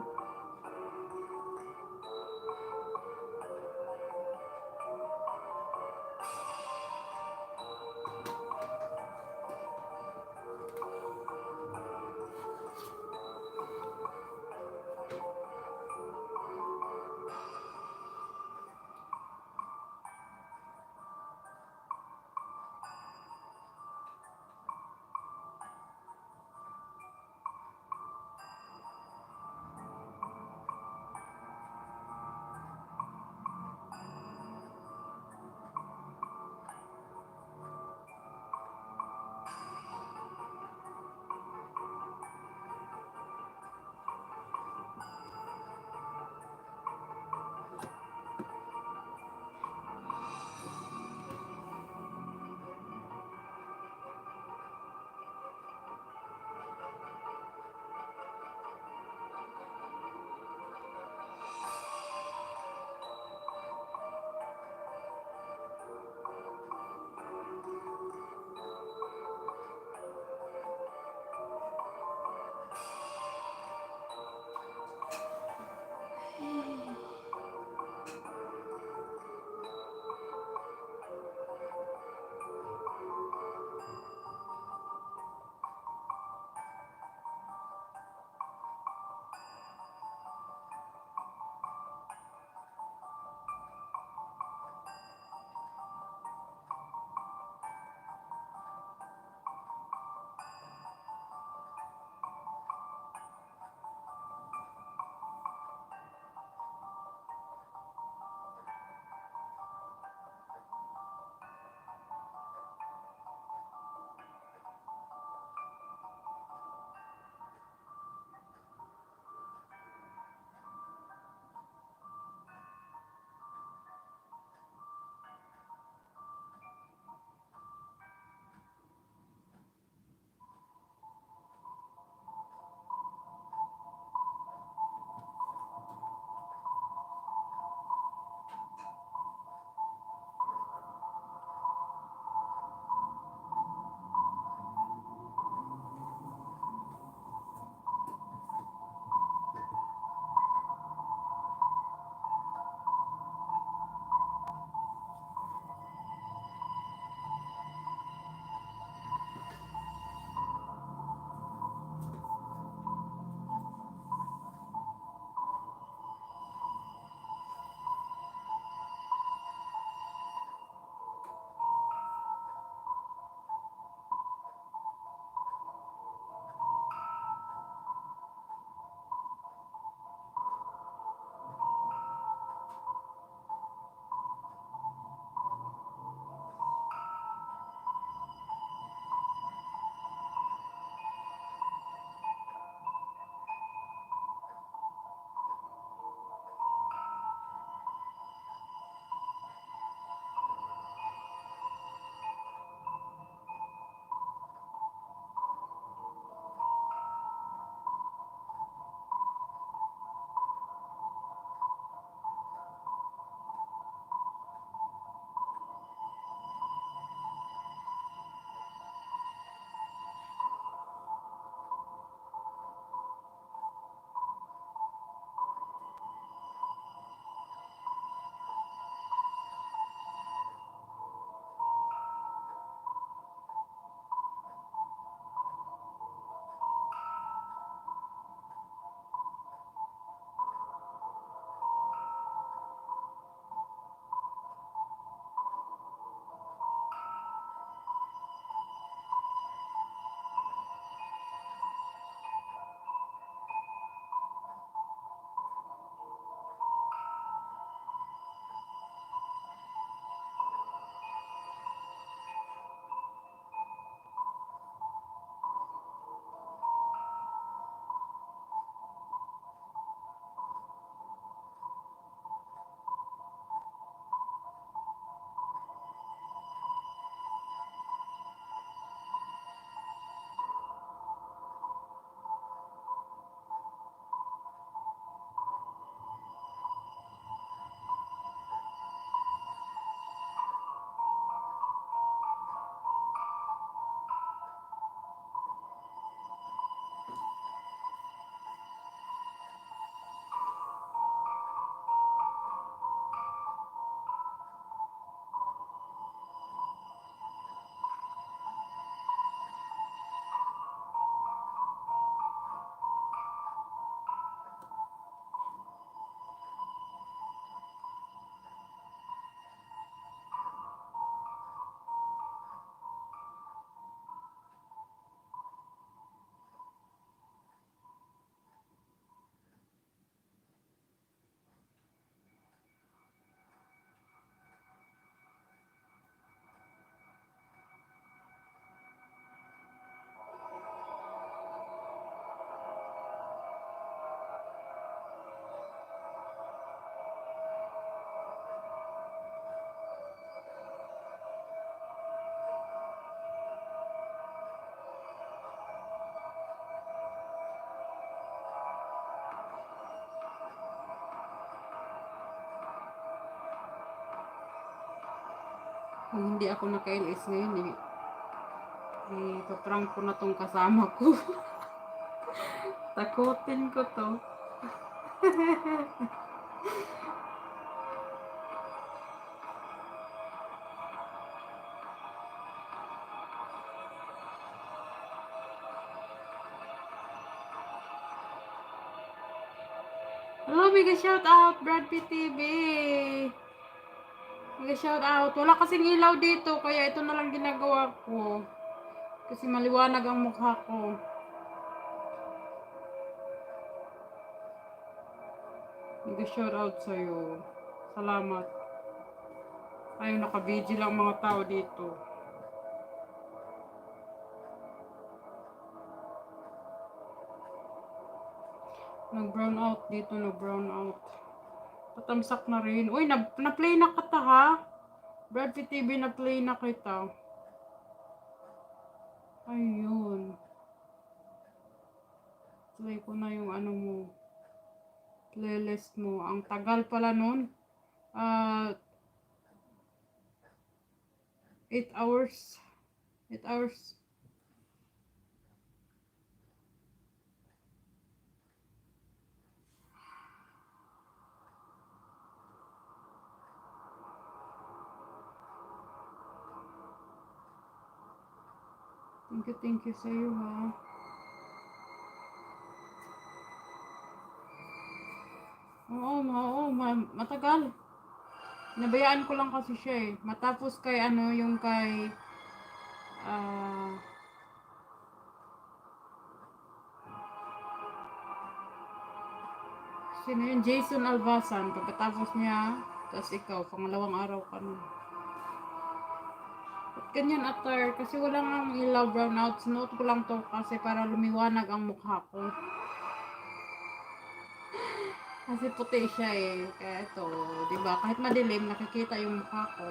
Kung hindi ako naka-LS ngayon, ipaprank ko na tong kasama ko. Takutin ko to. Hello, mega shout out, Brad Pitt TV. Mega shout out. Wala kasing ilaw dito, kaya ito na lang ginagawa ko. Kasi maliwanag ang mukha ko. Mega shout out sa'yo. Salamat. Ayun, naka-video lang mga tao dito. Nag-brown out dito, nag-brown out. Patamsak na rin. Uy, na-play na kita ha. Brad Pitt TV, na-play na kita. Ayun. Play ko na yung ano mo. Playlist mo. Ang tagal pala nun. 8 hours. 8 hours. Thank you sa'yo ha. Oo, matagal. Nabayaan ko lang kasi siya eh. Matapos kay ano, yung kay ah sino yun? Jason Albasan. Pagkatapos niya, tapos ikaw, pangalawang araw ka na. Ba't ganyan attire? Kasi wala nga ilaw brown out. Sinuot ko lang to kasi para lumiwanag ang mukha ko. Kasi puti siya eh. Kaya ito, di ba? Kahit madilim, nakikita yung mukha ko.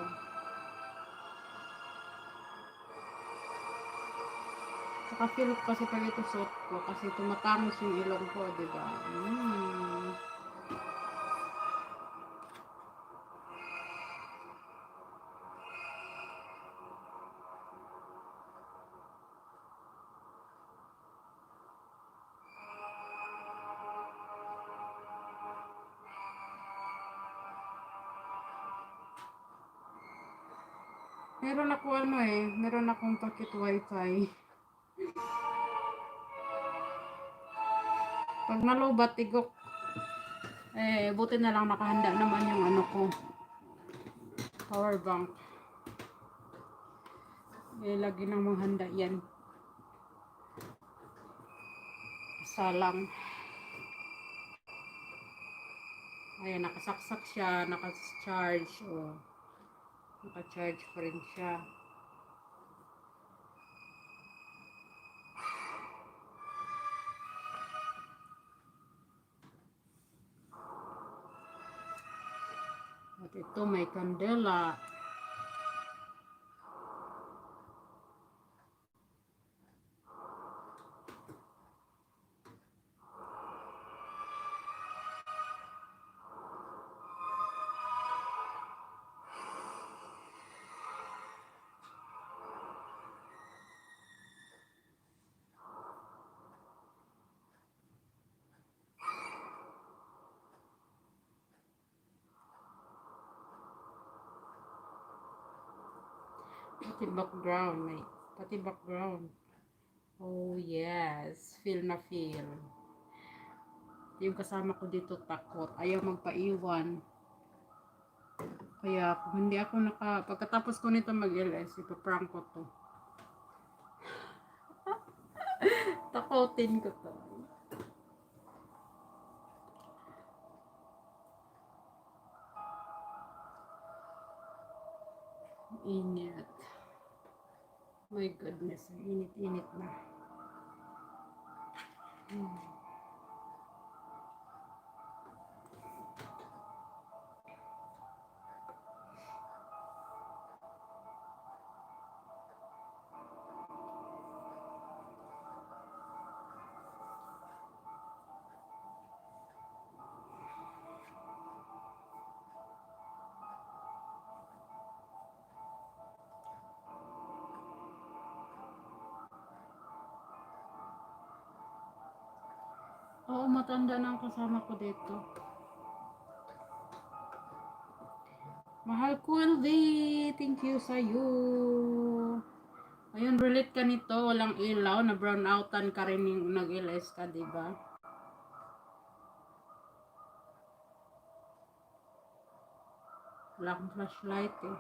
Saka feel ko kasi pag ito suot ko kasi tumatangos yung ilong ko, di ba? Meron ako meron akong packet wifi. Pag nalobat, tigok. Buti na lang nakahanda naman yung ano ko. Power bank. Lagi nang manghanda yan. Salang. Ayan, nakasaksak siya, nakacharge. Naka-charge pa rin siya. At ito may kandela. Pati background. Oh yes, feel na feel. Yung kasama ko dito takot, ayaw magpaiwan. Kaya kung hindi ako pagkatapos ko nito mag-LS, ipaprank ko to. Takotin ko to. Init. My goodness, init na. Oo, matanda na ang kasama ko dito. Mahal ko, LD. Thank you sa'yo. Ayun, relate ka nito. Walang ilaw. Na brown outan ka rin yung nag-LS ka, diba? Wala akong flashlight eh.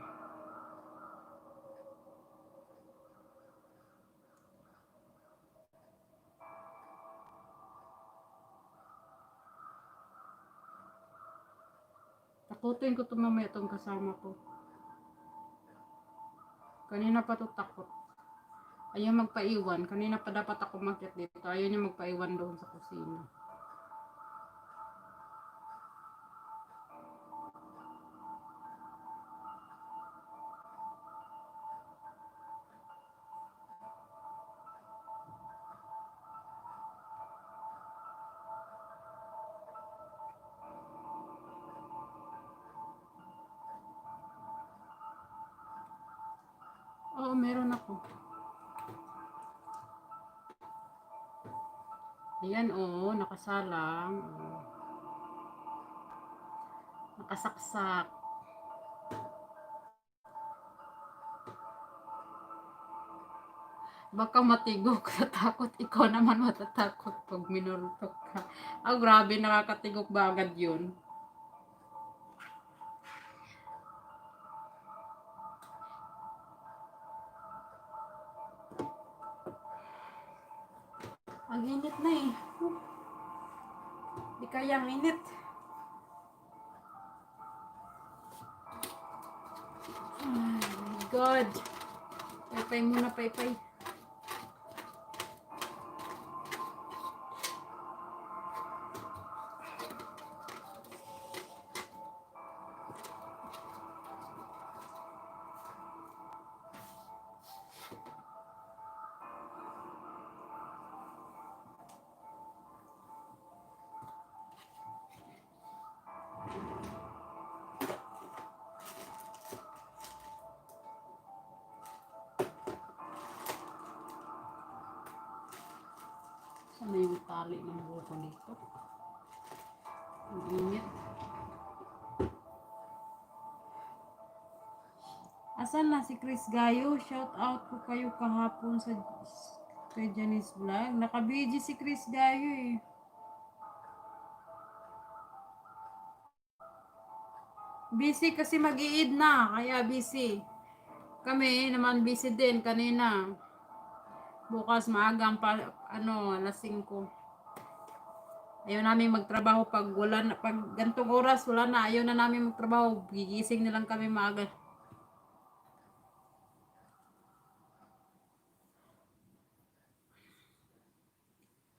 Takutin ko ito mamaya itong kasama ko. Kanina pa ito takot. Ayaw magpaiwan. Kanina pa dapat ako makyat dito. Ayaw niya magpaiwan doon sa kusina. Oo, meron ako. Ayan, oo, nakasalang. Oo. Nakasaksak. Baka matigok sa takot. Ikaw naman matatakot pag minurtok ka. Ah, grabe, nakakatigok ba agad yun? Ang init na eh. Di kayang init. Oh my God. Paypay muna, paypay. Sana yung tali ng buko dito. Ang init. Asan na si Chris Gayo? Shout out ko kayo kahapon sa kay Janice Vlog. Nakabiji si Chris Gayo eh. Busy kasi mag-iid na, kaya busy. Kami naman busy din kanina. Bukas maagang pa, alas 5. Ayaw namin magtrabaho pag wala na, pag gantong oras wala na, ayaw na namin magtrabaho. Gigising na lang kami maaga.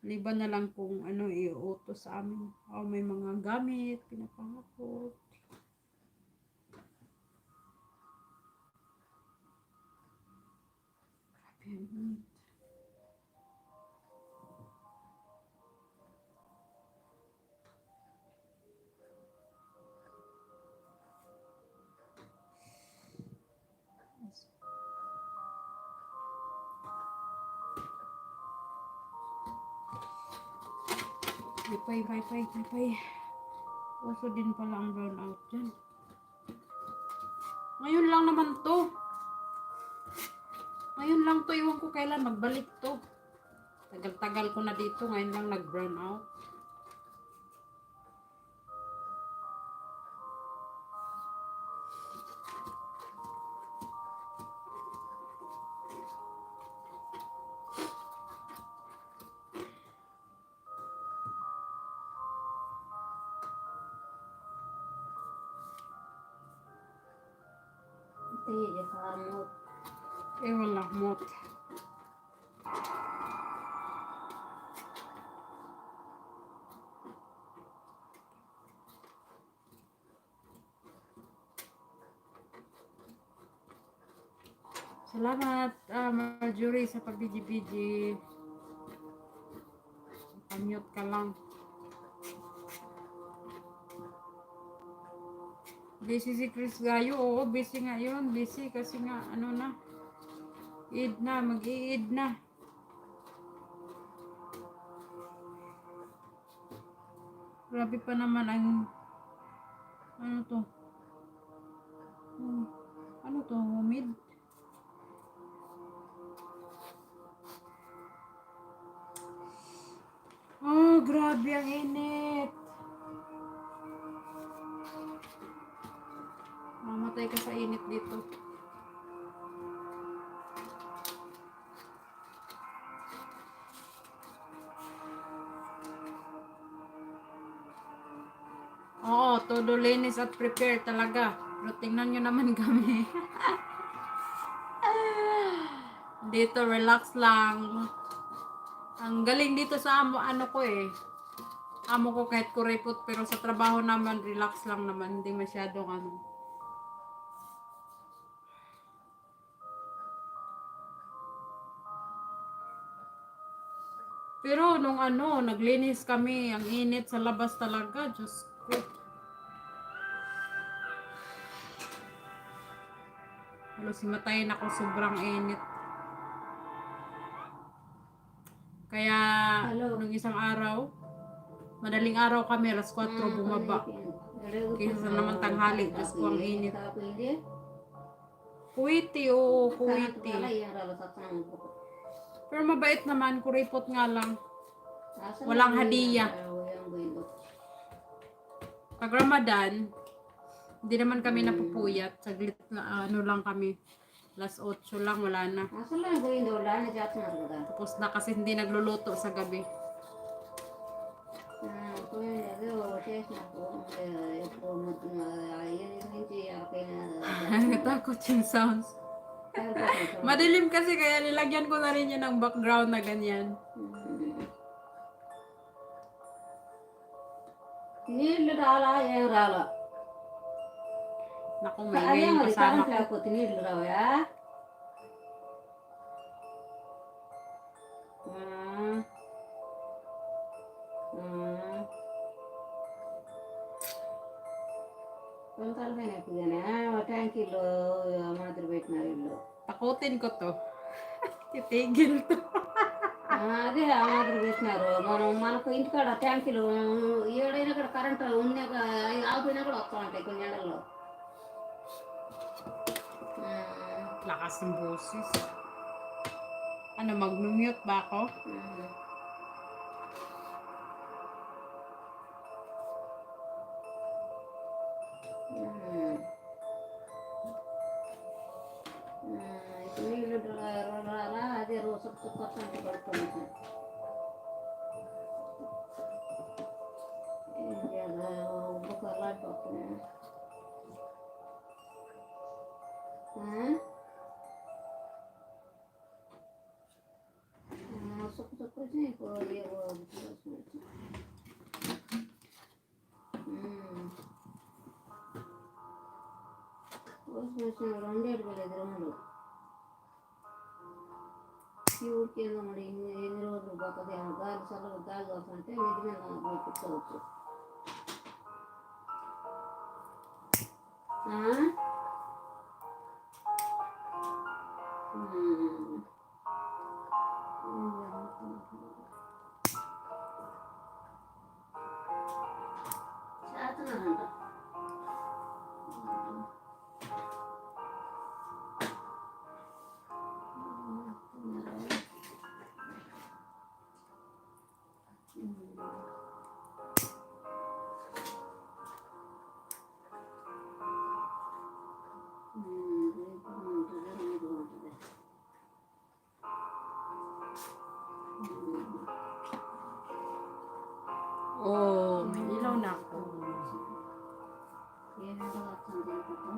Liban na lang kung i-utos sa amin. O may mga gamit, pinapangakot. Grabe ang init. Paypay. Uso din pala ang brown out dyan. Ngayon lang naman to. Ngayon lang to. Iwan ko kailan magbalik to. Tagal-tagal ko na dito. Ngayon lang nag-brown out.
Iya, kamu.
Wala mot. Salamat, Marjorie, sa pag-biji-biji. Pamute ka lang. Busy si Chris Gayo. Oo, busy nga yun. Busy kasi nga, na. Eid na, mag-i-Eid na. Grabe pa naman ang, ano to? Hmm, ano to? Humid? Oh, grabe ang init. Mamatay ka sa init dito. Oo, todo linis at prepare talaga. Pero tingnan nyo naman kami. Dito, relax lang. Ang galing dito sa amo, ano ko eh. Amo ko kahit kuripot, pero sa trabaho naman, relax lang naman. Hindi masyadong ano. Pero nung ano, naglinis kami, ang init sa labas talaga. Diyos ko. Halos himatayin ako, sobrang init. Kaya,
Hello.
nung isang araw, madaling araw kami, alas 4 bumaba. Kaysa naman tanghali, Diyos ko ang init. Kuwiti, oo, kuwiti. Pero mabait naman, kuripot nga lang. Walang hadiah. Pag Ramadan, hindi naman kami napupuyat. Saglit na ano lang kami. Alas 8 lang, wala na. Tapos na kasi hindi nagluluto sa gabi. Nakatakot yung sounds. Madilim kasi kaya nilagyan ko na rin yun ng background na ganyan.
నీళ్లు రాలా ఏం రాలా
Naku, may
అదే
ngayon
మరి
kasama
current
ko.
లేకపోతే నీళ్లు రావా కొంతలమైన ఎక్కువగానే ట్యాంకీలో మాదిరి పెట్టినారు ఇల్లు
Takutin ko to. Titigil to.
అదే ఆ మాదిరి పెట్టినారు మనకు ఇంటికాడ ట్యాంకీలు ఏడైనా కూడా కరెంట్ ఉన్నాక ఆగిపోయినా కూడా వస్తూ ఉంటాయి కొన్ని ఎండల్లో
Lakas ng boses. Ano, mag-mute ba ako?
నీళ్ళు రాలా అదే రోజు కొత్త పడుతుంది ఏం చేయాలి ఒక్కొక్క అలాంటి suku-suku sih kalau dia terus ronde boleh dulu cute yang mana ini రోజు బాగా గాలి చల్లగా గాలి వస్తుంటే ఇది మీద కూర్చోవచ్చు చేస్తున్నారంట
Oh, may ilaw na ako.
ఏదంటే వచ్చింది అనుకుంటా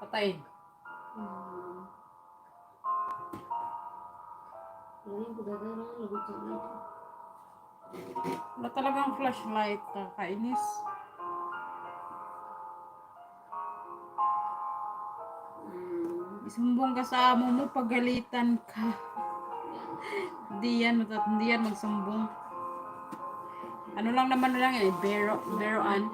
Patay. Wala talagang flashlight. Kainis. Isumbong ka sa amo mo, pagalitan ka. hindi yan magsumbong. Ano lang naman lang eh, beroan.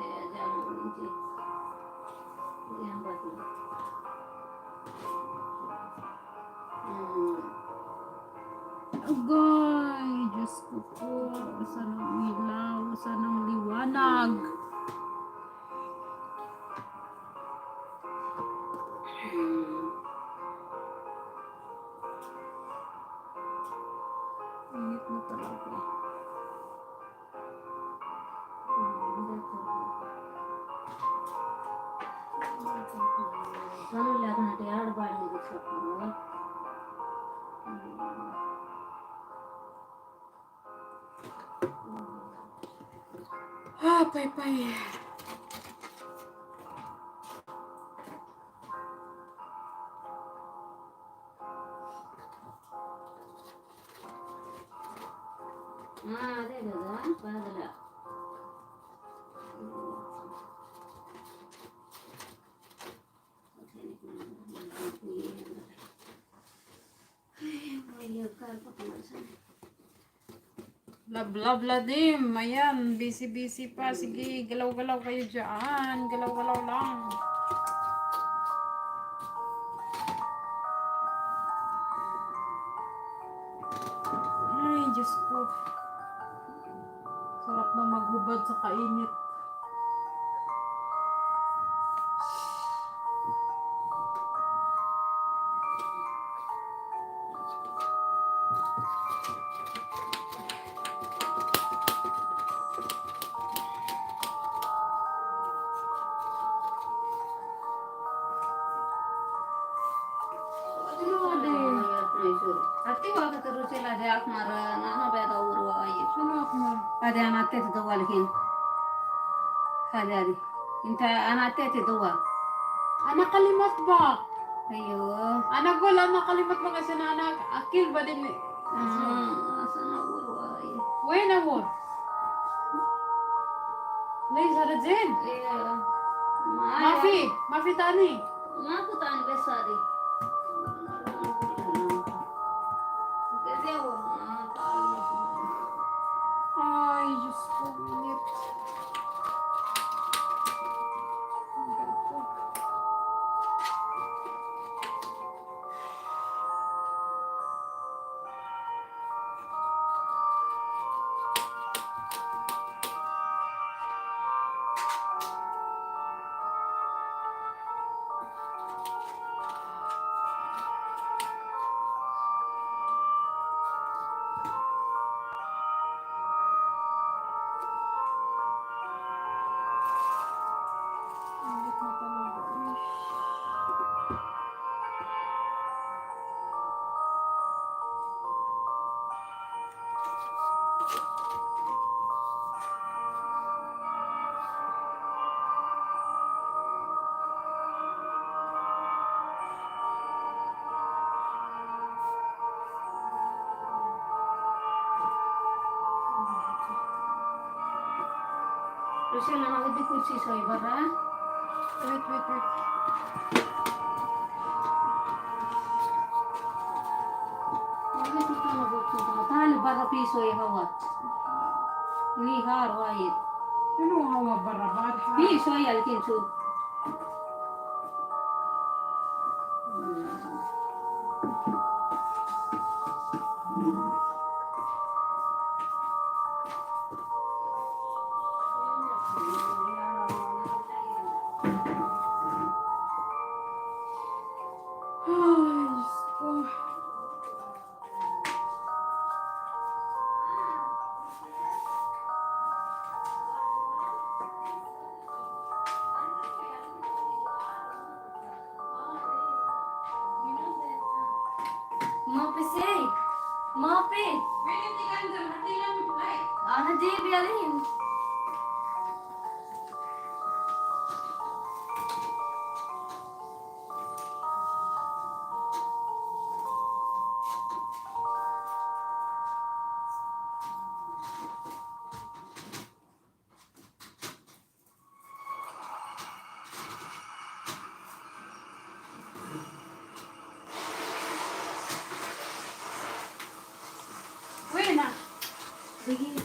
Agay, Diyos ko po, saan ang ilaw, saan ang liwanag. Init na talaga.
పనులు లేకుంటే ఆడబాడి తీసుకుంటున్నావా
Pay.
అదే కదా బాధలే
Bla dim. Ayan, busy pa. Sige, galaw-galaw kayo dyan. Galaw-galaw lang. Ay, Diyos ko. Sarap na maghubad sa kainit.
अति वागत रुचीला जे आखणार नाना बेदा उरवा आहे
Ano ako?
अदे अनाते दवाल हिन हजारी इंta अनाते दवा
Anak kalimat ba?
अयो
Anak ko lang nakalimat ba kasi na anak? Akil ba din?
असना उरवा आहे
When ako? Lay sa Rajen. Mafi tani.
माको तान बेसारी
Ay, Diyos ko, init. Ang ganito. Init na talaga.
रुचीला ना कधी कुछ सोई बरा
Wait.
अबे तू तो ना बोलतो ताल बरा पिसोय हवा नी हार वाये
Ano hawa barabad ha?
पिसोय अलकिन सु
Ay, Diyos ko.
मापे से मापे आना जी भी आली Sige.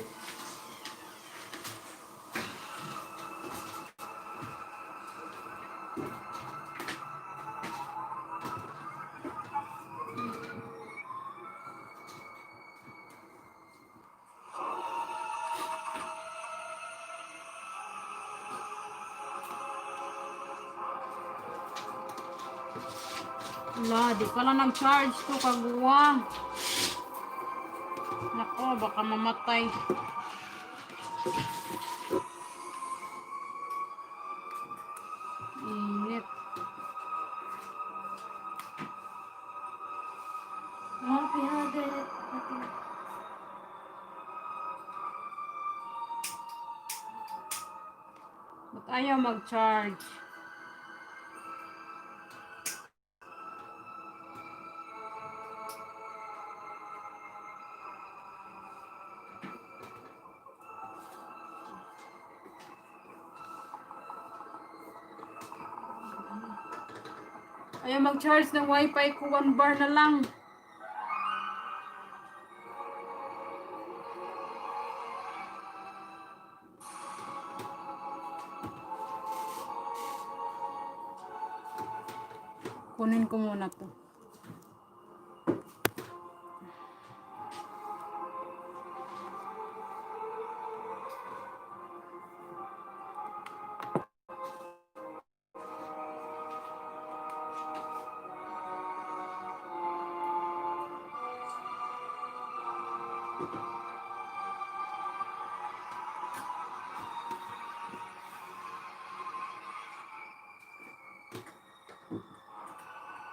Wala, di pala nag-charge to kaguwa. Nako, baka mamatay. Init.
Happy holiday.
Ba't ayaw mag-charge? Ayaw mag-charge ng wifi ko, 1 bar na lang. Kunin ko muna to.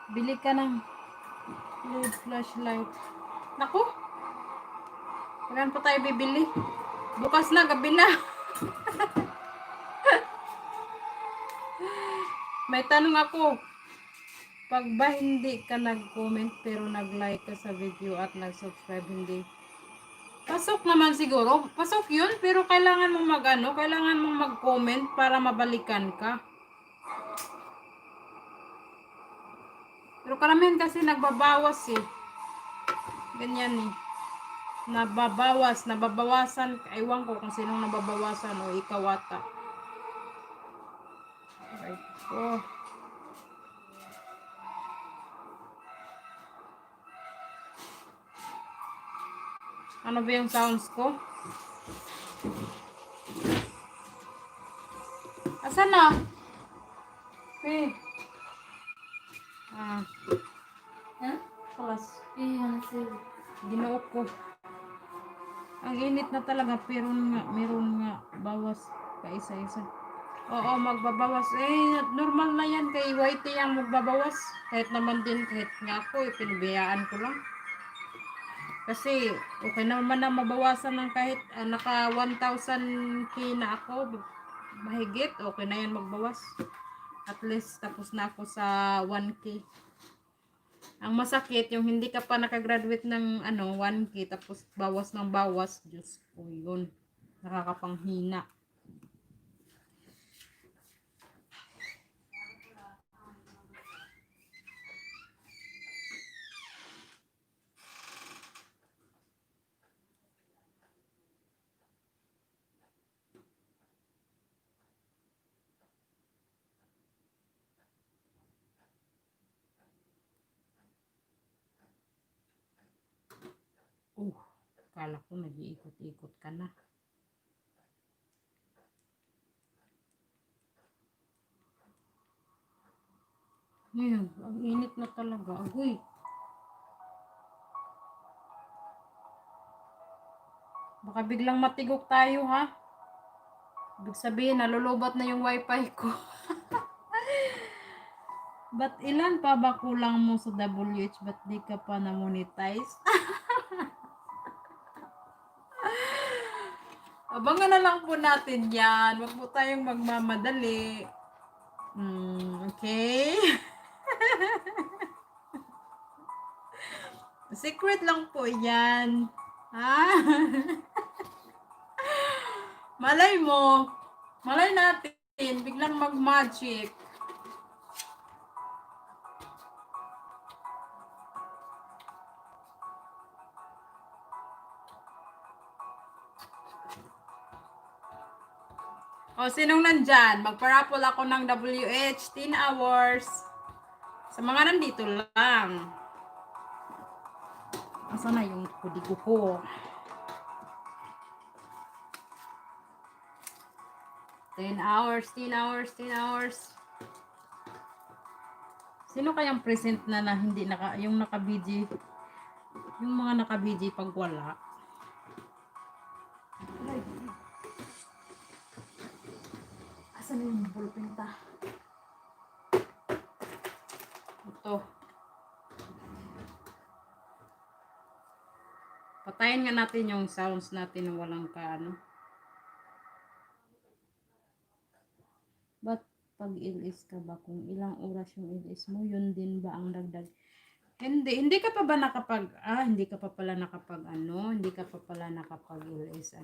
Bili ka ng LED flashlight. Naku! Kailan pa tayo bibili? Bukas na, gabi na. May tanong ako. Pag ba hindi ka nag-comment pero nag-like ka sa video at nag-subscribe, hindi? Pasok naman siguro. Pasok yun, pero kailangan mong kailangan mong mag-comment para mabalikan ka. Pero karamihan kasi nagbabawas eh. Ganyan eh. Nababawasan. Ewan ko kung sinong nababawasan o ikaw ata. Right. Oh. Ano ba yung sounds ko? Asan na? Okay.
Ha?
Plus.
Iya, sige.
Ginoo ko. Ang init na talaga, pero meron nga bawas ka isa-isa. Oo, magbabawas. Normal na yan kay Whitey ang magbabawas. Kahit naman din, kahit nga ako, pinabiyaan ko lang. Kasi, okay naman na mabawasan ng kahit naka 1,000 k na ako, mahigit, okay na yan magbawas. At least, tapos na ako sa 1K. Ang masakit, yung hindi ka pa nakagraduate ng 1K, tapos bawas ng bawas, Diyos ko yun. Nakakapanghina. Kala ko nag-iikot-ikot ka na. Ngayon, ang init na talaga. Agoy. Baka biglang matigok tayo, ha? Ibig sabihin, nalulubat na yung wifi ko. Ba't ilan pa ba kulang mo sa WH? Ba't di ka pa na-monetize? Abangan na lang po natin yan. Huwag po tayong magmamadali. Okay? Secret lang po yan. Ha? Malay mo. Malay natin. Biglang mag-magic. O, sinong nandyan? Magparapol ako ng WH 10 hours. Sa mga nandito lang. Asa na yung kudigo ko? 10 hours, 10 hours, 10 hours. Sino kayang present na hindi yung naka-BG? Yung mga naka-BG pag wala. Asa na yung ballpen ta? Ito. Patayin nga natin yung sounds natin na walang ano. Ba't pag ilis ka ba? Kung ilang oras yung ilis mo, yun din ba ang dagdag? Hindi ka pa ba hindi ka pa pala hindi ka pa pala nakapag-ilis,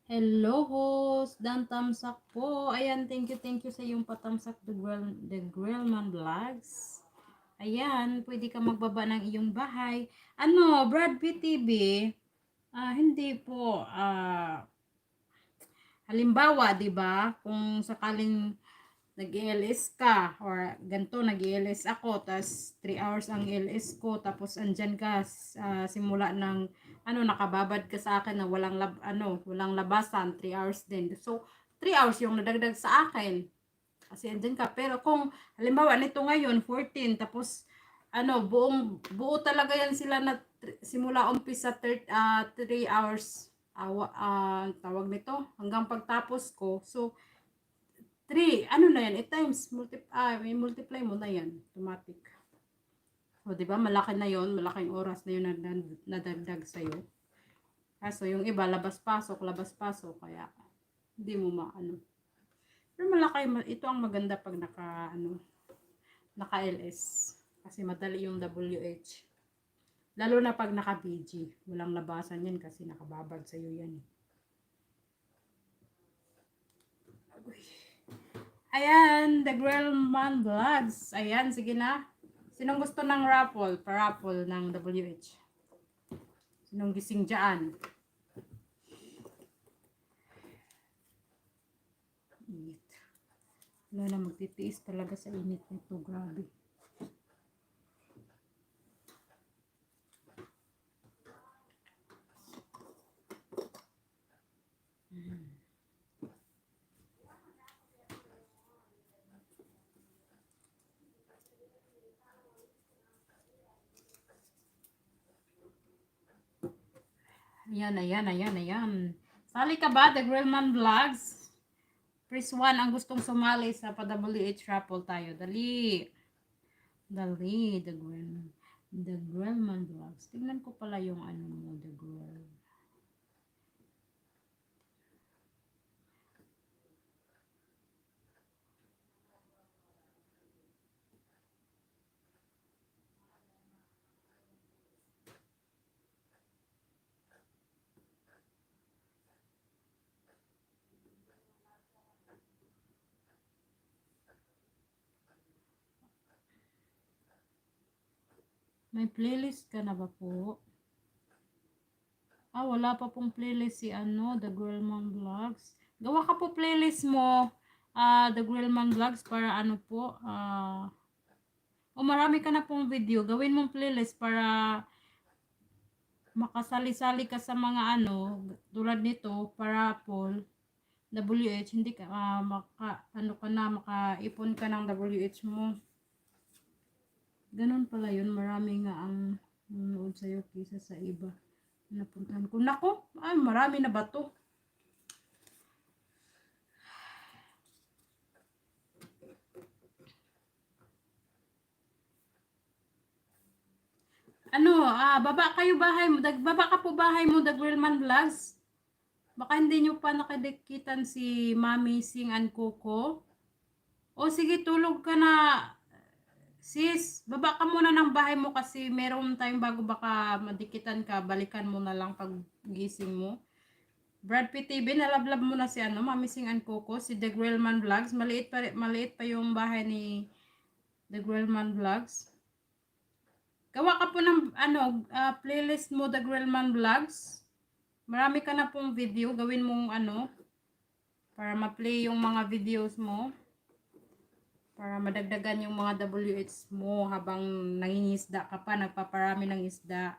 Hello, host. Dan Tamsak po. Ayan, thank you sa yung patamsak the Grillman Vlogs. Ayan, pwede ka magbaba ng iyong bahay. Brad Pitt TV? Hindi po. Halimbawa, 'di ba? Kung sakaling nag-LS ka or ganto nag-LS ako tas 3 hours ang LS ko tapos andyan ka simula ng nakababad ka sa akin na walang labasan 3 hours din. So 3 hours yung nadagdag sa akin. Kasi andyan ka. Pero kung halimbawa nito ngayon 14 tapos buo talaga yan sila na simula umpisa 3 hours tawag nito hanggang pagtapos ko. So 3, na yan? 8 times, may multiply mo na yan, automatic. O, diba, malaki na yon, malaking oras na yun na nadagdag sa'yo. Kaso, yung iba, labas-pasok, kaya, hindi mo maano. Pero malaki, ito ang maganda pag naka-LS. Kasi madali yung WH. Lalo na pag naka-BG. Walang labasan yan kasi nakababad sa'yo yan. Ayan, The Grillman Vlogs. Ayan, sige na. Sinong gusto ng raffle? Pa-raffle ng WH. Sinong gising dyan? Init. Wala na, magtitiis talaga sa init nito. Grabe. Ayan. Sali ka ba, The Grillman Vlogs? Press 1 ang gustong sumali sa pa-WH raffle tayo. Dali, The Grillman Vlogs. Tingnan ko pala yung mo, The Grill. May playlist ka na ba po? Wala pa pong playlist si The Grillman Vlogs. Gawa ka po playlist mo, The Grillman Vlogs para po, marami ka na pong video. Gawin mong playlist para makasali-sali ka sa mga tulad nito, para Paul, WH, hindi ka, makaipon ka ng WH mo. Ganun pala yun, marami nga ang nanonood sa'yo kisa sa iba. Napuntahan ko. Nako, marami na ba to? Baba kayo bahay mo. Baba ka po bahay mo, The Grillman Vlogs. Baka hindi nyo pa nakadikitan si Mami Sing and Coco. O sige, tulog ka na. Sis, baba ka muna ng bahay mo kasi meron tayong bago, baka madikitan ka. Balikan mo na lang pag gising mo. Brad Pitt TV, nalablab mo na si Mami Sing and Coco, si The Grillman Vlogs. Maliit pa yung bahay ni The Grillman Vlogs. Gawa ka po ng playlist mo, The Grillman Vlogs. Marami ka na pong video, gawin mong ano, para ma-play yung mga videos mo. Para madagdagan yung mga WH mo habang nangingisda ka pa, nagpaparami ng isda.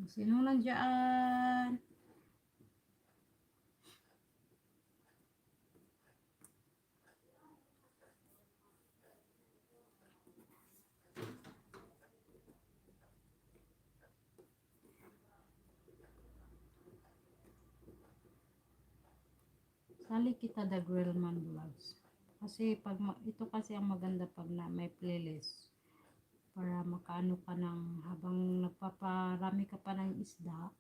Sino nandiyan? Sali kita The Grillman Vlogs. Kasi pag ito kasi ang maganda pag na may playlist para makaano ka ng habang nagpaparami ka pa ng isda.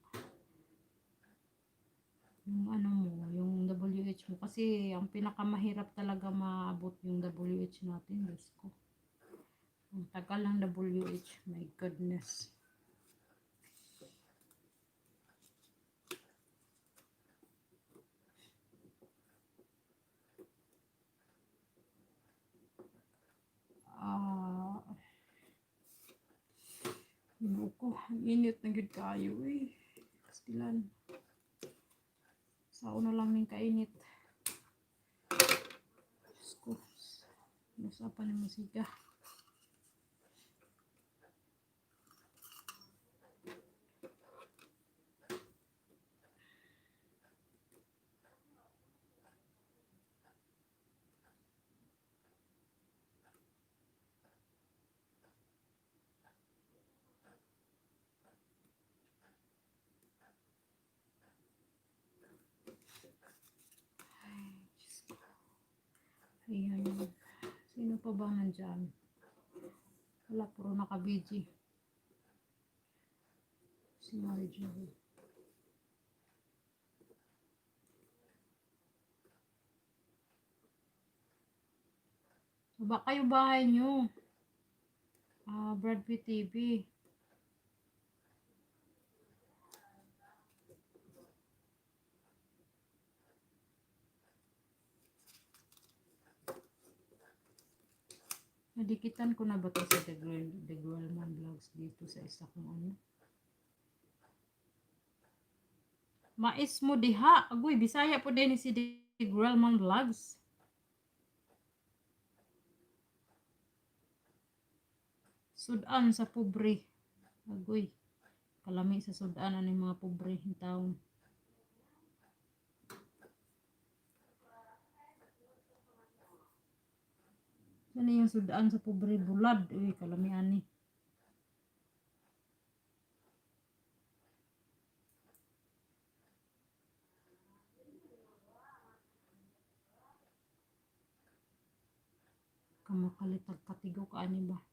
Yung ano mo, yung WH mo kasi ang pinakamahirap talaga maabot yung WH natin, Diyos ko. Ang tagal ng WH, my goodness. Ah, ko, init na gud kayo eh. Kastilan. Sao na lang ning kainit. Diyos ko. Nasa pa ng musika. Ayan. Sino pa ba nandyan? Wala, puro naka-BG. Si Mary Jo. So, ba kayo bahay nyo? Brad Pitt TV. Nadikitan ko na ba ito sa The Grillman Vlogs dito sa isa kong ano? Mais mo diha. Agoy, Bisaya po din si The Grillman Vlogs. Sudan sa pobre. Agoy. Kalami sa sudan ano yung mga pobre yung taong. Ano yung sudan sa pobre bulad? Uy, kalami ani. Kamakalitag katigo ka ani ba?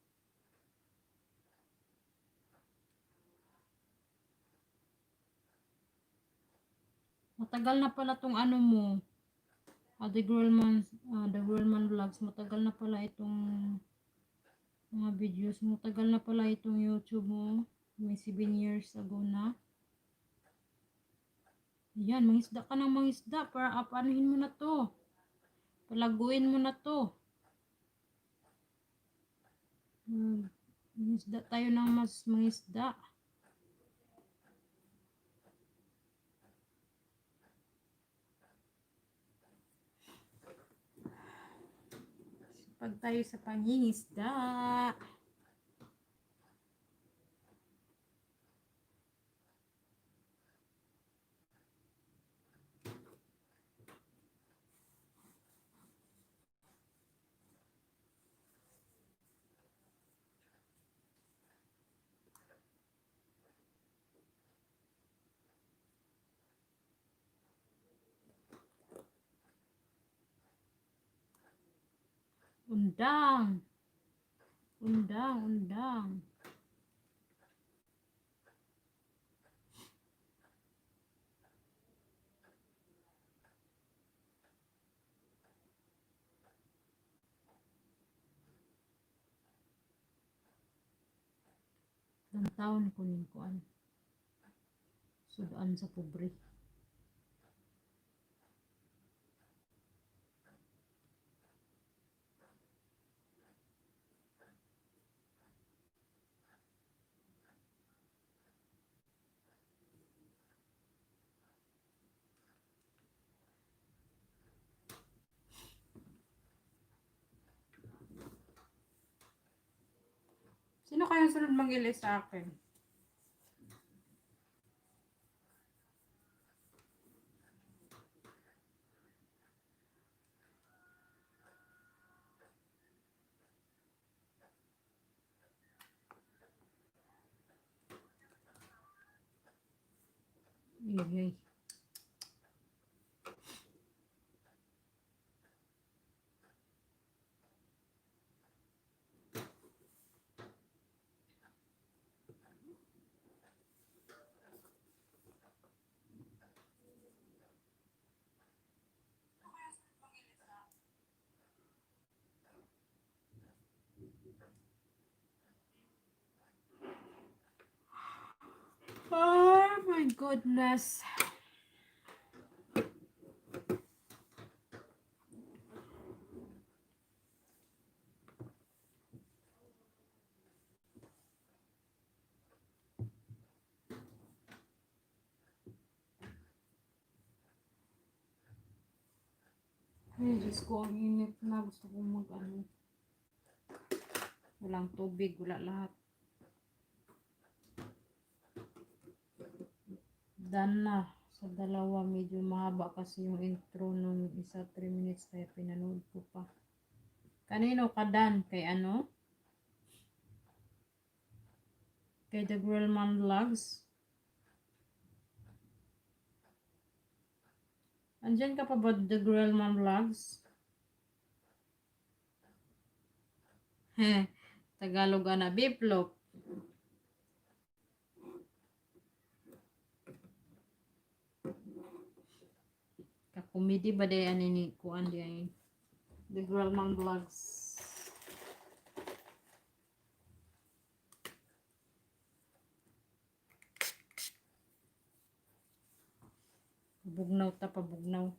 Matagal na pala tong ano mo. The Grillman Vlogs. Matagal na pala itong mga videos mo. Matagal na pala itong YouTube mo. May 7 years ago na. Ayan, mangisda ka ng mangisda para apanuhin mo na to. Palaguin mo na to. Mangisda tayo ng mas mangisda. Pag tayo sa pangingisda. Undang. Undang, undang. Ilang taon kunin ko an. Sudan sa pobre. kayong sunod mag-ili sa akin? Yay. Oh my goodness. Ay, Diyos ko, ang init na. Gusto kong mag-ano. Walang tubig, wala lahat. Done na. Sa dalawa, medyo mahaba kasi yung intro nung isa 3 minutes kaya pinanood ko pa. Kanino ka done? Kay ano? Kay The Girl Mom Vlogs? Andyan ka pa ba, The Girl Mom Vlogs? Heh, Tagalog na biplop. Ka-comedy ba day ani ni kuan di ay The Girl Mom Vlogs. Pabugnaw ta, pabugnaw.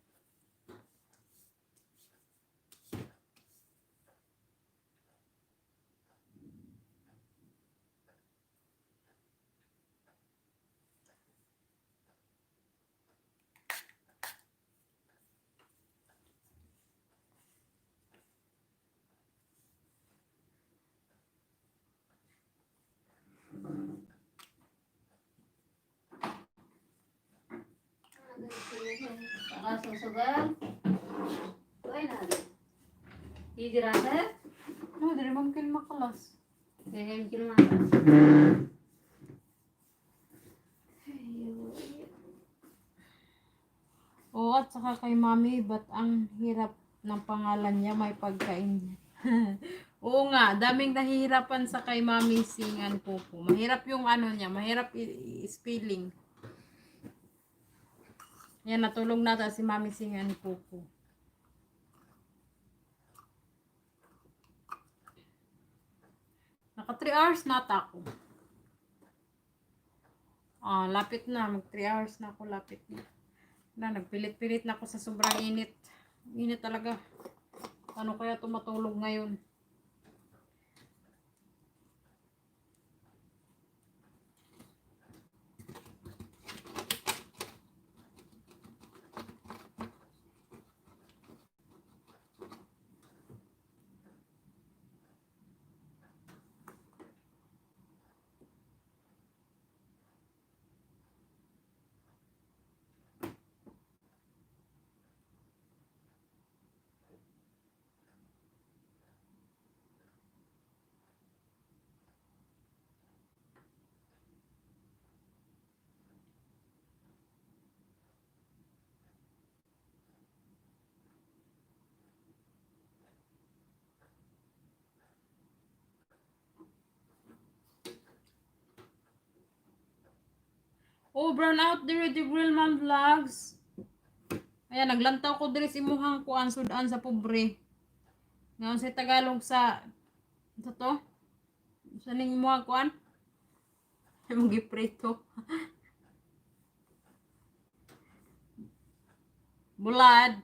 Sugar. Uy na. Hijrasa.
No, dili man kin makalas.
Kaya kilmatas.
Oo, at saka kay Mami, ba't ang hirap ng pangalan niya, may pagkain niya. Oo nga, daming nahihirapan sa kay Mami Singan Kuko. Mahirap yung ano niya, mahirap spelling. Yan, natulog nata si Mami Singan Kuko. Naka 3 hours nata ako. Lapit na, mag 3 hours na ako, lapit na. Nagpilit-pilit na ako sa sobrang init. Init talaga. Ano kaya tumatulog ngayon? Oh, brown out dire the Grill Mom Vlogs. Ayan, naglantaw ko dire si imuhang kuan sudan sa pobre. Ngayon sa Tagalog sa to? Sa ning imuhang kuan? Imong giprito. Bulad,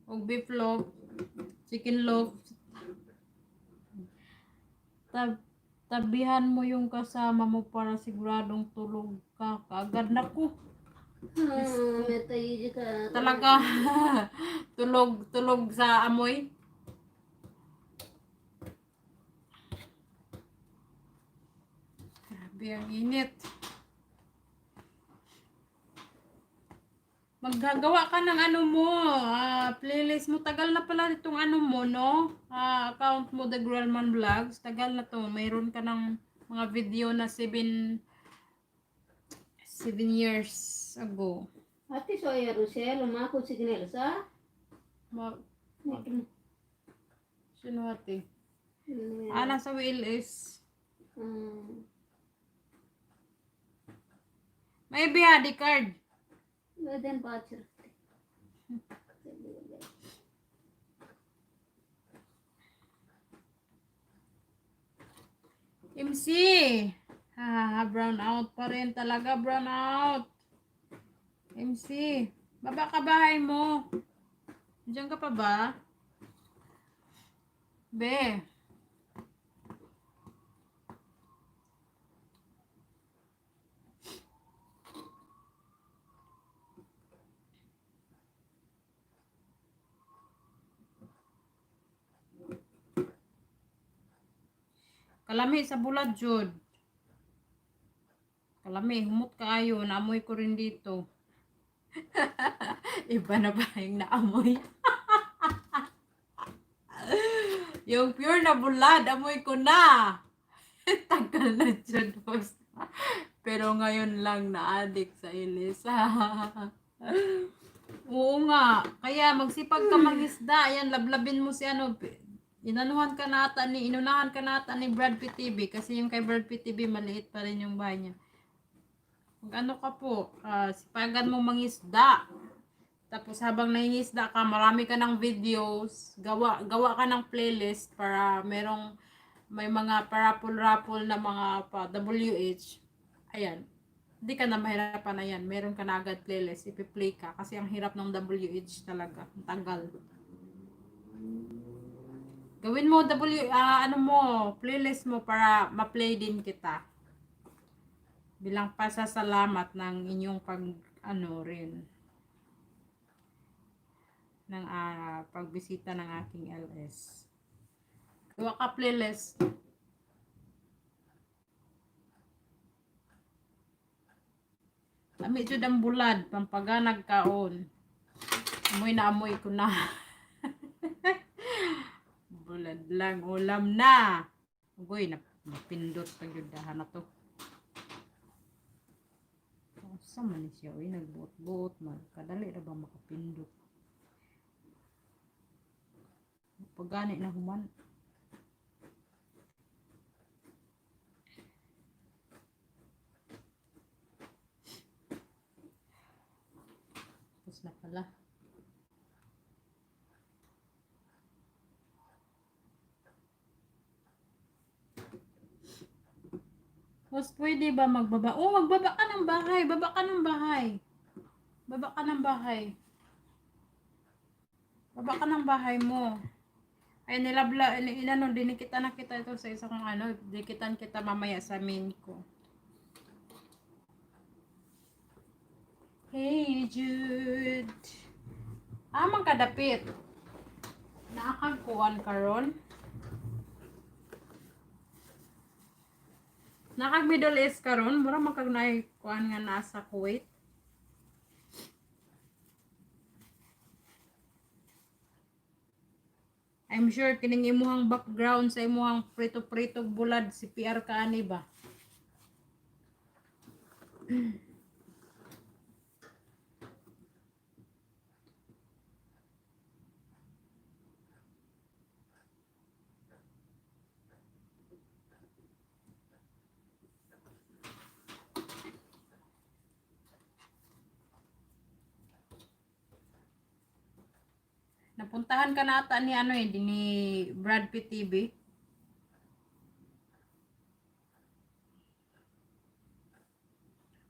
og beef loaf, chicken loaf. Tabihan mo yung kasama mo para siguradong tulog ka. Kaagad na ko. Talaga. tulog sa amoy. Ang init. Maggagawa ka ng ano mo, playlist mo. Tagal na pala itong ano mo, no? Account mo, The Grellman Vlogs. Tagal na to. Mayroon ka ng mga video na 7 years ago.
Ati soya Rosel, umako signal sa?
Ma Sino ate? Nasa WLS. May BHD card.
Then bachelor.
MC. Brown out pa rin talaga. Brown out. MC. Baba ka bahay mo. Diyan ka pa ba? Be. Kalami sa bulad, Jud. Kalami, humot kaayo. Naamoy ko rin dito. Iba na ba yung naamoy? Yung pure na bulad, amoy ko na. Tagal na, Jud. Pero ngayon lang na-addict sa ilis. Oo nga. Kaya magsipag ka mangisda. Ayan, lablabin mo si ano. Inunahan ka nata ni Brad Pitt TV. Kasi yung kay Brad Pitt TV, maliit pa rin yung bahay niya. Mag ano ka po, sipagan mo mangisda. Tapos habang nangingisda ka, marami ka ng videos. Gawa ka ng playlist para may mga parapol-rapol na mga WH. Ayan. Hindi ka na mahirapan na yan. Meron ka na agad playlist. Ipi-play ka. Kasi ang hirap ng WH talaga. Ang tagal. Gawin mo playlist mo para ma-play din kita. Bilang pasasalamat ng inyong pagbisita ng aking LS. Gawa ka playlist. Kami jud ang bulad, pampaganag kaon. Amoy na amoy ko na. Bulad lang, ulam na. Ugoy, napindot pag yudahan na to. Asa man siya, nagbuot-buot man. Kadali na ba makapindot? Pagani na human. Tapos na pala. Mas pwede ba magbaba? Magbaba ka ng bahay. Baba ka ng bahay. Baba ka ng bahay. Baba ka ng bahay mo. Ay, dinikita na kita ito sa isang dikitan kita mamaya sa main ko. Hey, Jude. Amang kadapit. Nakakagkuhan karon. Nakag Middle East karon, mura magkagnay kuan nga nasa Kuwait. I'm sure kining imuhang background sa imuhang prito-prito bulad si PR kaani ba? Napuntahan ka na ata ni ni Brad Pitt TV.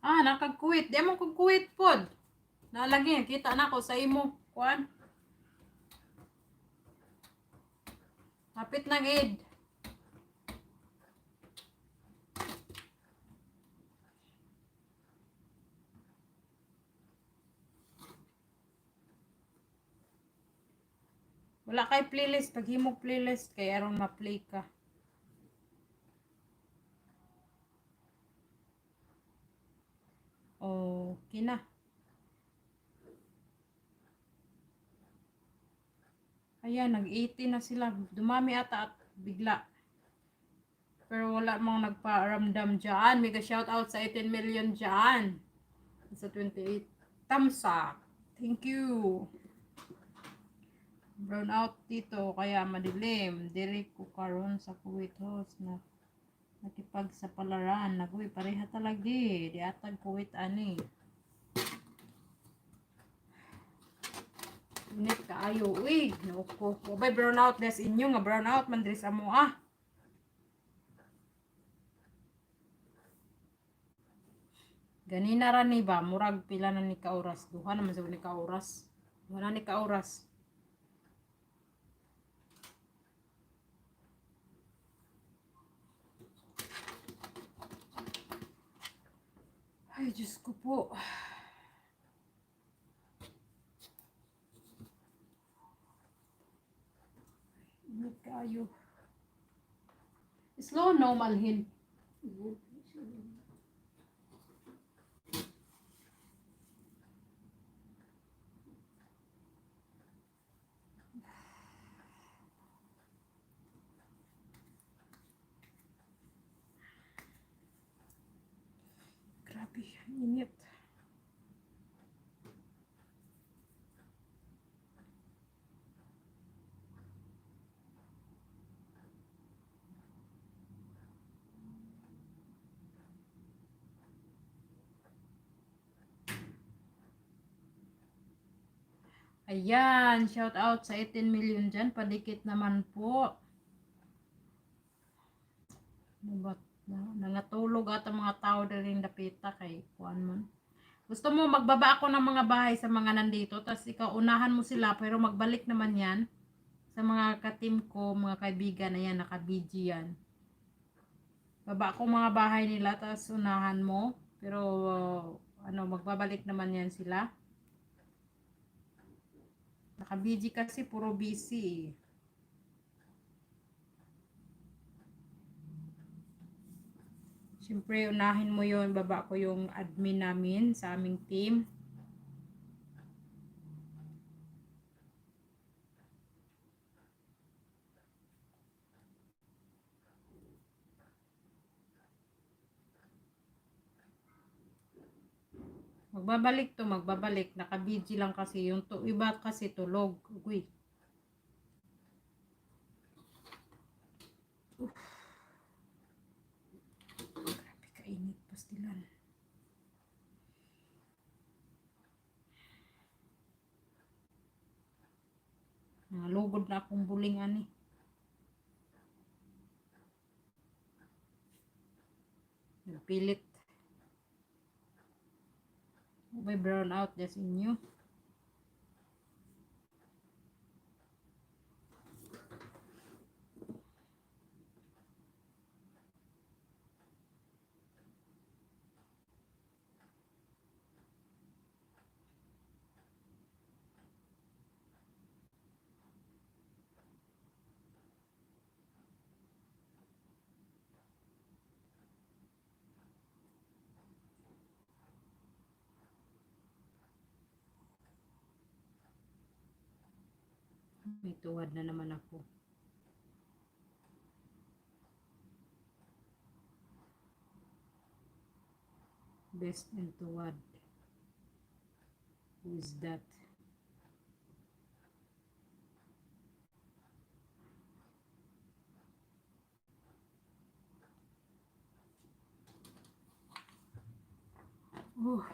Nakag-Kuwait. Di mo kag-Kuwait pod. Nalagi, kita na ko sa imo. Kuan. Hapit ng Eid. Wala kay playlist. Pag himog playlist, kay aron ma-play ka. Okay na. Ayan, nag-80 na sila. Dumami ata at bigla. Pero wala mang nagparamdam dyan. Mega shoutout sa 18 million dyan. Sa 28. Thumbs up. Thank you. Brown out dito. Kaya madilim. Diri ko karon sa Kuwait host na nakipag sa palaran. Nagoy, pareha talagi. Di atag Kuwait ani. Init kaayo. Uy, nauko. Wabay brown out des inyo nga brown out man diri sa mo ah. Ganina ra ni ba murag pila na ni ka oras. Duha naman sa ni ka oras. Duha na ni ka oras. Ay, Diyos ko po. Init kaayo. Slow no malhin. Grabe, init. Ayan, shout out sa 18 million dyan. Padikit naman po. Nabat na, nangatulog at ang mga tao na rin dapita kay kuan man. Gusto mo magbaba ako ng mga bahay sa mga nandito, tapos ikaw unahan mo sila, pero magbalik naman yan sa mga katim ko, mga kaibigan na yan, naka-BG yan. Baba ko mga bahay nila, tapos unahan mo, pero magbabalik naman yan sila. Naka-BG kasi puro busy. Siyempre, unahin mo yon, baba ko yung admin namin sa aming team. Magbabalik. Naka-BG lang kasi yung iba kasi tulog. Uy. Grabe kainit, pastilan. Nalugod na akong buling ani. Nagpilit. May brown out just inyo. May tuwad na naman ako. Best and tuwad. Who is that? Oh.